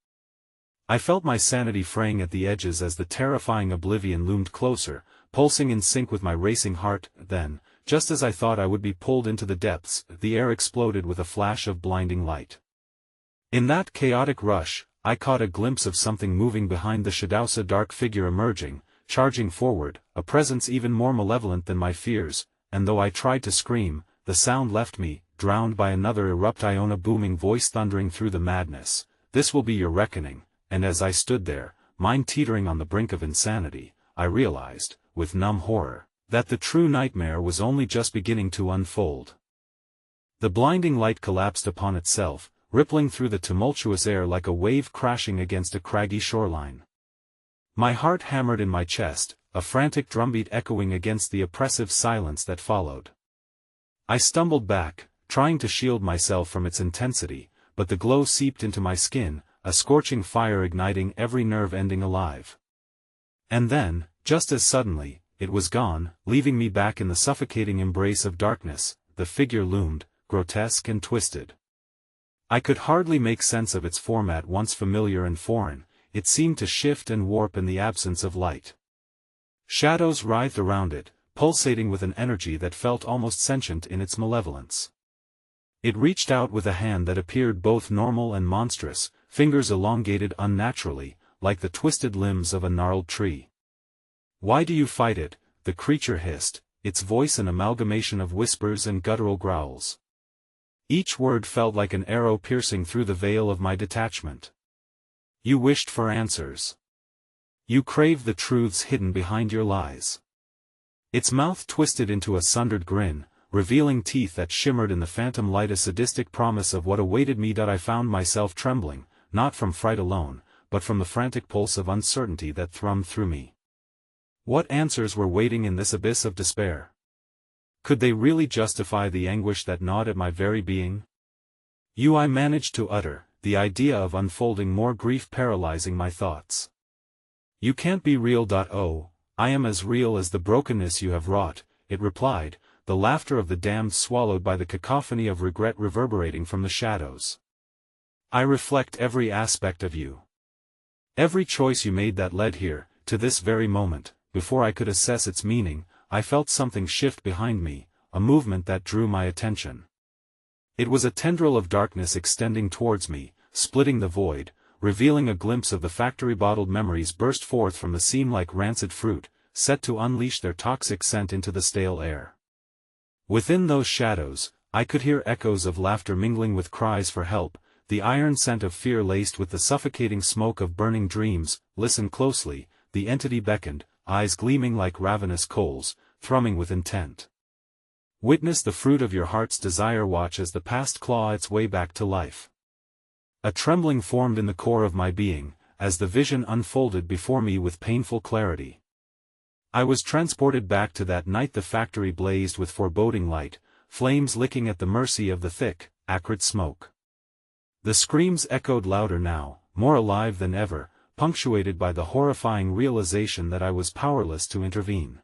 I felt my sanity fraying at the edges as the terrifying oblivion loomed closer, pulsing in sync with my racing heart. Then, just as I thought I would be pulled into the depths, the air exploded with a flash of blinding light. In that chaotic rush, I caught a glimpse of something moving behind the shadows, a dark figure emerging, charging forward, a presence even more malevolent than my fears, and though I tried to scream, the sound left me, drowned by another eruption, a booming voice thundering through the madness. This will be your reckoning. And as I stood there, mind teetering on the brink of insanity, I realized, with numb horror, that the true nightmare was only just beginning to unfold. The blinding light collapsed upon itself, rippling through the tumultuous air like a wave crashing against a craggy shoreline. My heart hammered in my chest, a frantic drumbeat echoing against the oppressive silence that followed. I stumbled back, trying to shield myself from its intensity, but the glow seeped into my skin, a scorching fire igniting every nerve ending alive. And then, just as suddenly, it was gone, leaving me back in the suffocating embrace of darkness. The figure loomed, grotesque and twisted. I could hardly make sense of its format, once familiar and foreign. It seemed to shift and warp in the absence of light. Shadows writhed around it, pulsating with an energy that felt almost sentient in its malevolence. It reached out with a hand that appeared both normal and monstrous, fingers elongated unnaturally, like the twisted limbs of a gnarled tree. "Why do you fight it?" the creature hissed, its voice an amalgamation of whispers and guttural growls. Each word felt like an arrow piercing through the veil of my detachment. You wished for answers. You craved the truths hidden behind your lies. Its mouth twisted into a sundered grin, revealing teeth that shimmered in the phantom light, a sadistic promise of what awaited me. I found myself trembling, not from fright alone, but from the frantic pulse of uncertainty that thrummed through me. What answers were waiting in this abyss of despair? Could they really justify the anguish that gnawed at my very being? I managed to utter, the idea of unfolding more grief paralyzing my thoughts. You can't be real. Oh, I am as real as the brokenness you have wrought, it replied, the laughter of the damned swallowed by the cacophony of regret reverberating from the shadows. I reflect every aspect of you. Every choice you made that led here, to this very moment. Before I could assess its meaning, I felt something shift behind me, a movement that drew my attention. It was a tendril of darkness extending towards me, splitting the void, revealing a glimpse of the factory-bottled memories burst forth from the seam like rancid fruit, set to unleash their toxic scent into the stale air. Within those shadows, I could hear echoes of laughter mingling with cries for help, the iron scent of fear laced with the suffocating smoke of burning dreams. Listen closely, the entity beckoned, eyes gleaming like ravenous coals, thrumming with intent. Witness the fruit of your heart's desire. Watch as the past claw its way back to life. A trembling formed in the core of my being, as the vision unfolded before me with painful clarity. I was transported back to that night. The factory blazed with foreboding light, flames licking at the mercy of the thick, acrid smoke. The screams echoed louder now, more alive than ever, punctuated by the horrifying realization that I was powerless to intervene.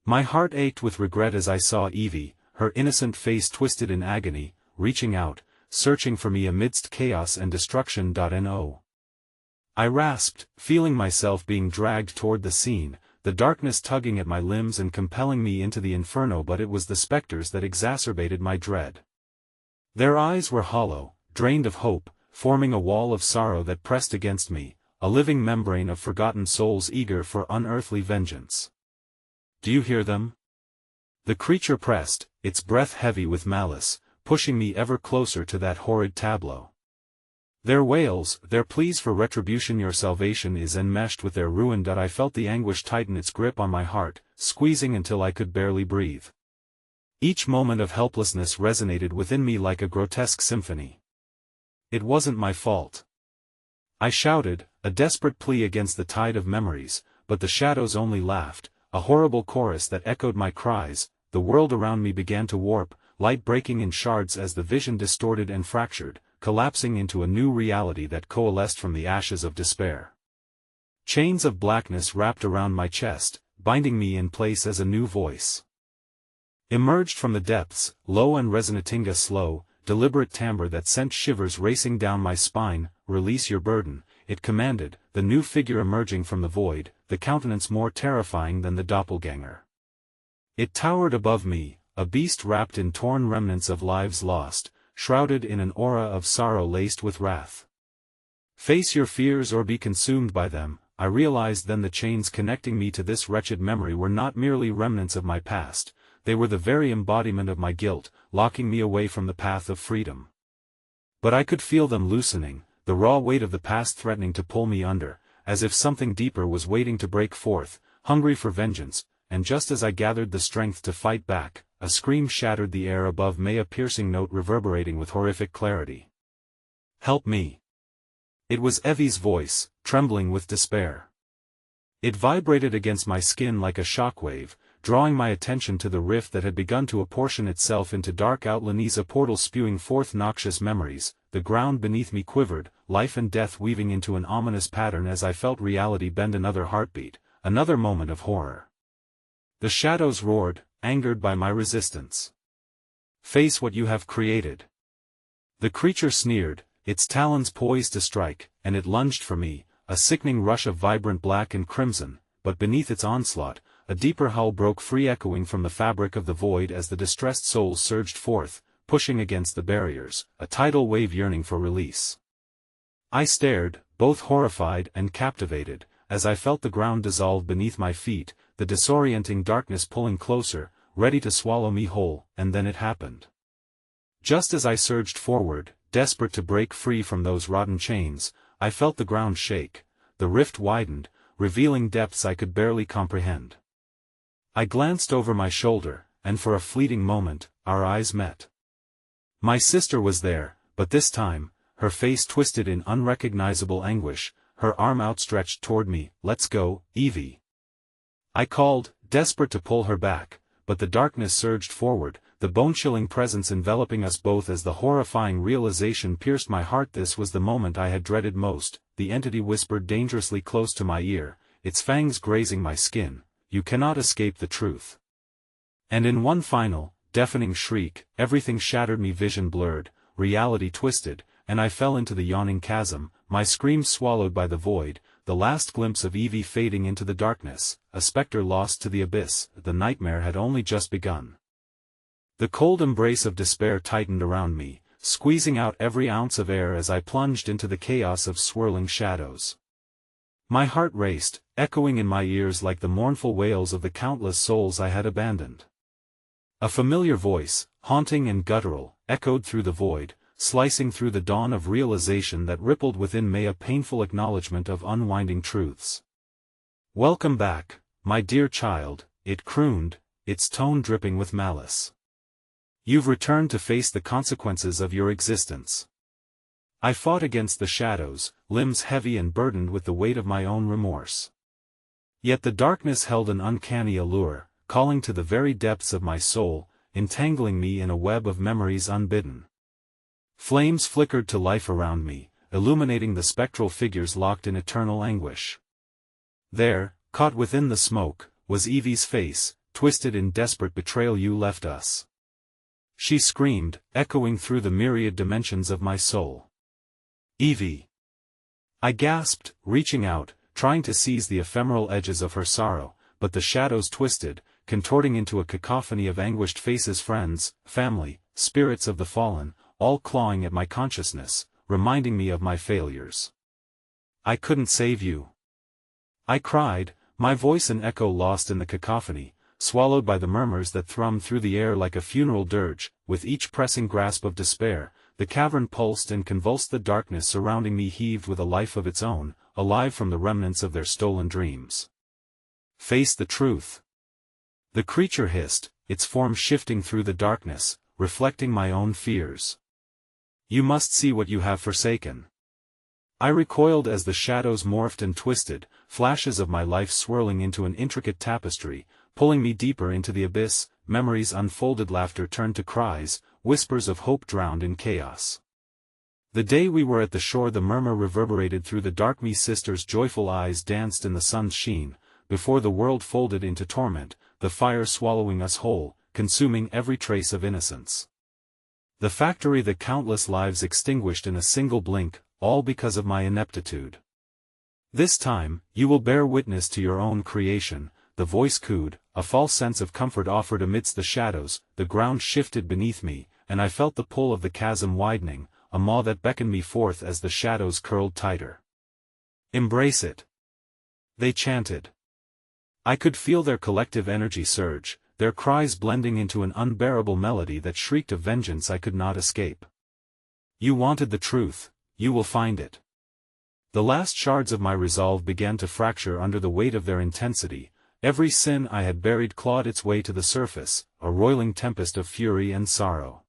My heart ached with regret as I saw Evie, her innocent face twisted in agony, reaching out, searching for me amidst chaos and destruction. No. I rasped, feeling myself being dragged toward the scene, the darkness tugging at my limbs and compelling me into the inferno. But it was the specters that exacerbated my dread. Their eyes were hollow, drained of hope, forming a wall of sorrow that pressed against me, a living membrane of forgotten souls eager for unearthly vengeance. Do you hear them? The creature pressed, its breath heavy with malice, pushing me ever closer to that horrid tableau. Their wails, their pleas for retribution. Your salvation is enmeshed with their ruin. I felt the anguish tighten its grip on my heart, squeezing until I could barely breathe. Each moment of helplessness resonated within me like a grotesque symphony. It wasn't my fault. I shouted, a desperate plea against the tide of memories, but the shadows only laughed, a horrible chorus that echoed my cries. The world around me began to warp, light breaking in shards as the vision distorted and fractured, collapsing into a new reality that coalesced from the ashes of despair. Chains of blackness wrapped around my chest, binding me in place as a new voice emerged from the depths, low and resonating, a slow, deliberate timbre that sent shivers racing down my spine. Release your burden, it commanded, the new figure emerging from the void, the countenance more terrifying than the doppelganger. It towered above me, a beast wrapped in torn remnants of lives lost, shrouded in an aura of sorrow laced with wrath. Face your fears or be consumed by them. I realized then the chains connecting me to this wretched memory were not merely remnants of my past, they were the very embodiment of my guilt, locking me away from the path of freedom. But I could feel them loosening, the raw weight of the past threatening to pull me under, as if something deeper was waiting to break forth, hungry for vengeance. And just as I gathered the strength to fight back, a scream shattered the air above me, a piercing note reverberating with horrific clarity. Help me. It was Evie's voice, trembling with despair. It vibrated against my skin like a shockwave, drawing my attention to the rift that had begun to apportion itself into dark outlines, a portal spewing forth noxious memories. The ground beneath me quivered, life and death weaving into an ominous pattern as I felt reality bend. Another heartbeat, another moment of horror. The shadows roared, angered by my resistance. Face what you have created. The creature sneered, its talons poised to strike, and it lunged for me, a sickening rush of vibrant black and crimson. But beneath its onslaught, a deeper howl broke free, echoing from the fabric of the void as the distressed souls surged forth, pushing against the barriers, a tidal wave yearning for release. I stared, both horrified and captivated, as I felt the ground dissolve beneath my feet, the disorienting darkness pulling closer, ready to swallow me whole. And then it happened. Just as I surged forward, desperate to break free from those rotten chains, I felt the ground shake, the rift widened, revealing depths I could barely comprehend. I glanced over my shoulder, and for a fleeting moment, our eyes met. My sister was there, but this time, her face twisted in unrecognizable anguish, her arm outstretched toward me. Let's go, Evie. I called, desperate to pull her back, but the darkness surged forward, the bone-chilling presence enveloping us both as the horrifying realization pierced my heart. This was the moment I had dreaded most. The entity whispered dangerously close to my ear, its fangs grazing my skin, "You cannot escape the truth." And in one final, deafening shriek, everything shattered, me vision blurred, reality twisted, and I fell into the yawning chasm, my screams swallowed by the void, the last glimpse of Evie fading into the darkness, a spectre lost to the abyss. The nightmare had only just begun. The cold embrace of despair tightened around me, squeezing out every ounce of air as I plunged into the chaos of swirling shadows. My heart raced, echoing in my ears like the mournful wails of the countless souls I had abandoned. A familiar voice, haunting and guttural, echoed through the void, slicing through the dawn of realization that rippled within me, a painful acknowledgement of unwinding truths. "Welcome back, my dear child," it crooned, its tone dripping with malice. "You've returned to face the consequences of your existence." I fought against the shadows, limbs heavy and burdened with the weight of my own remorse. Yet the darkness held an uncanny allure, calling to the very depths of my soul, entangling me in a web of memories unbidden. Flames flickered to life around me, illuminating the spectral figures locked in eternal anguish. There, caught within the smoke, was Evie's face, twisted in desperate betrayal. "You left us," she screamed, echoing through the myriad dimensions of my soul. "Evie!" I gasped, reaching out, trying to seize the ephemeral edges of her sorrow, but the shadows twisted, contorting into a cacophony of anguished faces, friends, family, spirits of the fallen, all clawing at my consciousness, reminding me of my failures. "I couldn't save you," I cried, my voice an echo lost in the cacophony, swallowed by the murmurs that thrummed through the air like a funeral dirge. With each pressing grasp of despair, the cavern pulsed and convulsed. The darkness surrounding me heaved with a life of its own, alive from the remnants of their stolen dreams. "Face the truth," the creature hissed, its form shifting through the darkness, reflecting my own fears. "You must see what you have forsaken." I recoiled as the shadows morphed and twisted, flashes of my life swirling into an intricate tapestry, pulling me deeper into the abyss. Memories unfolded, laughter turned to cries, whispers of hope drowned in chaos. The day we were at the shore, the murmur reverberated through the dark. Me sister's joyful eyes danced in the sun's sheen, before the world folded into torment, the fire swallowing us whole, consuming every trace of innocence. The factory, the countless lives extinguished in a single blink, all because of my ineptitude. "This time, you will bear witness to your own creation," the voice cooed, a false sense of comfort offered amidst the shadows. The ground shifted beneath me, and I felt the pull of the chasm widening, a maw that beckoned me forth as the shadows curled tighter. "Embrace it," they chanted. I could feel their collective energy surge, their cries blending into an unbearable melody that shrieked of vengeance I could not escape. "You wanted the truth, you will find it." The last shards of my resolve began to fracture under the weight of their intensity. Every sin I had buried clawed its way to the surface, a roiling tempest of fury and sorrow.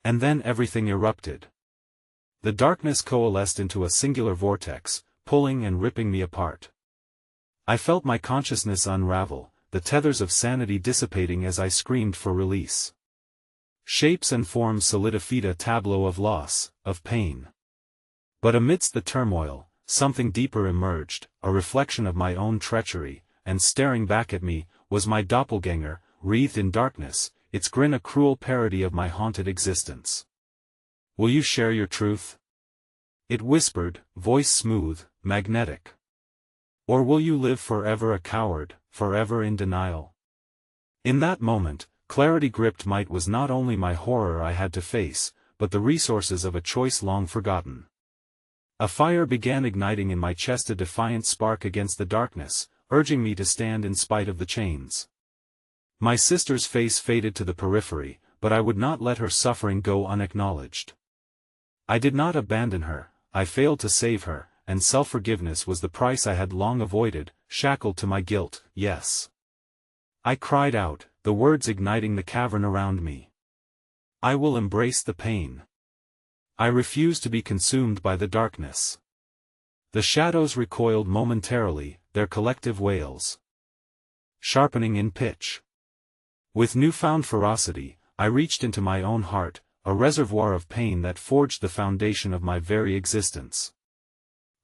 And then everything erupted. The darkness coalesced into a singular vortex, pulling and ripping me apart. I felt my consciousness unravel, the tethers of sanity dissipating as I screamed for release. Shapes and forms solidified, a tableau of loss, of pain. But amidst the turmoil, something deeper emerged, a reflection of my own treachery, and staring back at me, was my doppelganger, wreathed in darkness, its grin a cruel parody of my haunted existence. "Will you share your truth?" it whispered, voice smooth, magnetic. "Or will you live forever a coward, forever in denial?" In that moment, clarity gripped. Might was not only my horror I had to face, but the resources of a choice long forgotten. A fire began igniting in my chest, a defiant spark against the darkness, urging me to stand in spite of the chains. My sister's face faded to the periphery, but I would not let her suffering go unacknowledged. I did not abandon her, I failed to save her, and self-forgiveness was the price I had long avoided, shackled to my guilt. "Yes," I cried out, the words igniting the cavern around me. "I will embrace the pain. I refuse to be consumed by the darkness." The shadows recoiled momentarily, their collective wails sharpening in pitch. With newfound ferocity, I reached into my own heart, a reservoir of pain that forged the foundation of my very existence.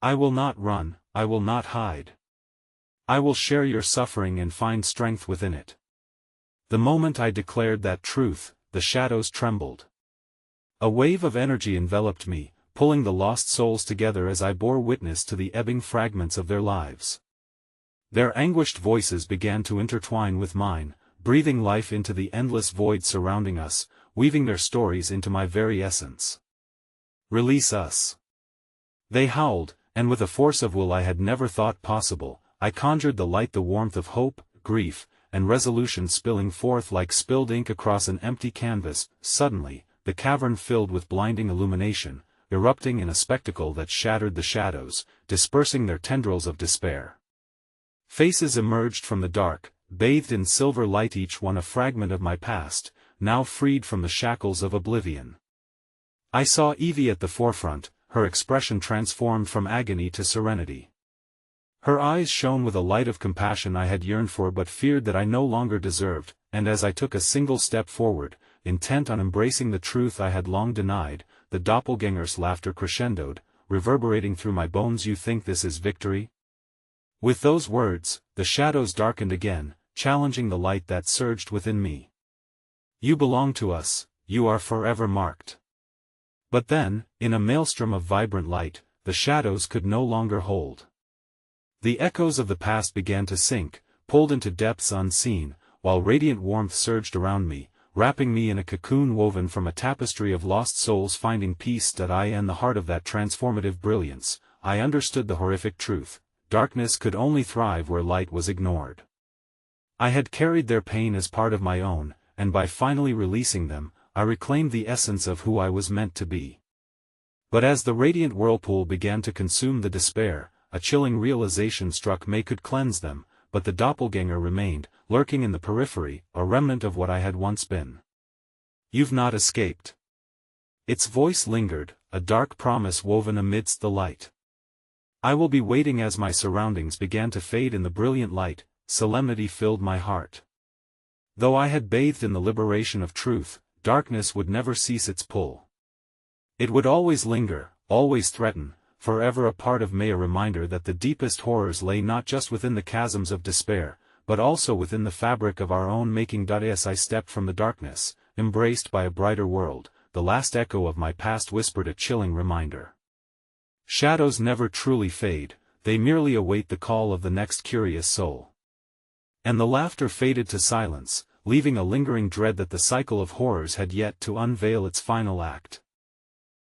I will not run, I will not hide. I will share your suffering and find strength within it. The moment I declared that truth, the shadows trembled. A wave of energy enveloped me, pulling the lost souls together as I bore witness to the ebbing fragments of their lives. Their anguished voices began to intertwine with mine, breathing life into the endless void surrounding us, weaving their stories into my very essence. Release us. They howled, and with a force of will I had never thought possible, I conjured the light, the warmth of hope, grief, and resolution spilling forth like spilled ink across an empty canvas. Suddenly, the cavern filled with blinding illumination, erupting in a spectacle that shattered the shadows, dispersing their tendrils of despair. Faces emerged from the dark, bathed in silver light, each one a fragment of my past, now freed from the shackles of oblivion. I saw Evie at the forefront, her expression transformed from agony to serenity. Her eyes shone with a light of compassion I had yearned for but feared that I no longer deserved, and as I took a single step forward, intent on embracing the truth I had long denied, the doppelganger's laughter crescendoed, reverberating through my bones. You think this is victory? With those words, the shadows darkened again, challenging the light that surged within me. You belong to us, you are forever marked. But then, in a maelstrom of vibrant light, the shadows could no longer hold. The echoes of the past began to sink, pulled into depths unseen, while radiant warmth surged around me, wrapping me in a cocoon woven from a tapestry of lost souls finding peace. That I in the heart of that transformative brilliance, I understood the horrific truth: darkness could only thrive where light was ignored. I had carried their pain as part of my own, and by finally releasing them, I reclaimed the essence of who I was meant to be. But as the radiant whirlpool began to consume the despair, a chilling realization struck me: could cleanse them, but the doppelganger remained, lurking in the periphery, a remnant of what I had once been. You've not escaped. Its voice lingered, a dark promise woven amidst the light. I will be waiting. As my surroundings began to fade in the brilliant light, solemnity filled my heart. Though I had bathed in the liberation of truth, darkness would never cease its pull. It would always linger, always threaten, forever a part of me, a reminder that the deepest horrors lay not just within the chasms of despair, but also within the fabric of our own making. As I stepped from the darkness, embraced by a brighter world, the last echo of my past whispered a chilling reminder. Shadows never truly fade, they merely await the call of the next curious soul. And the laughter faded to silence, leaving a lingering dread that the cycle of horrors had yet to unveil its final act.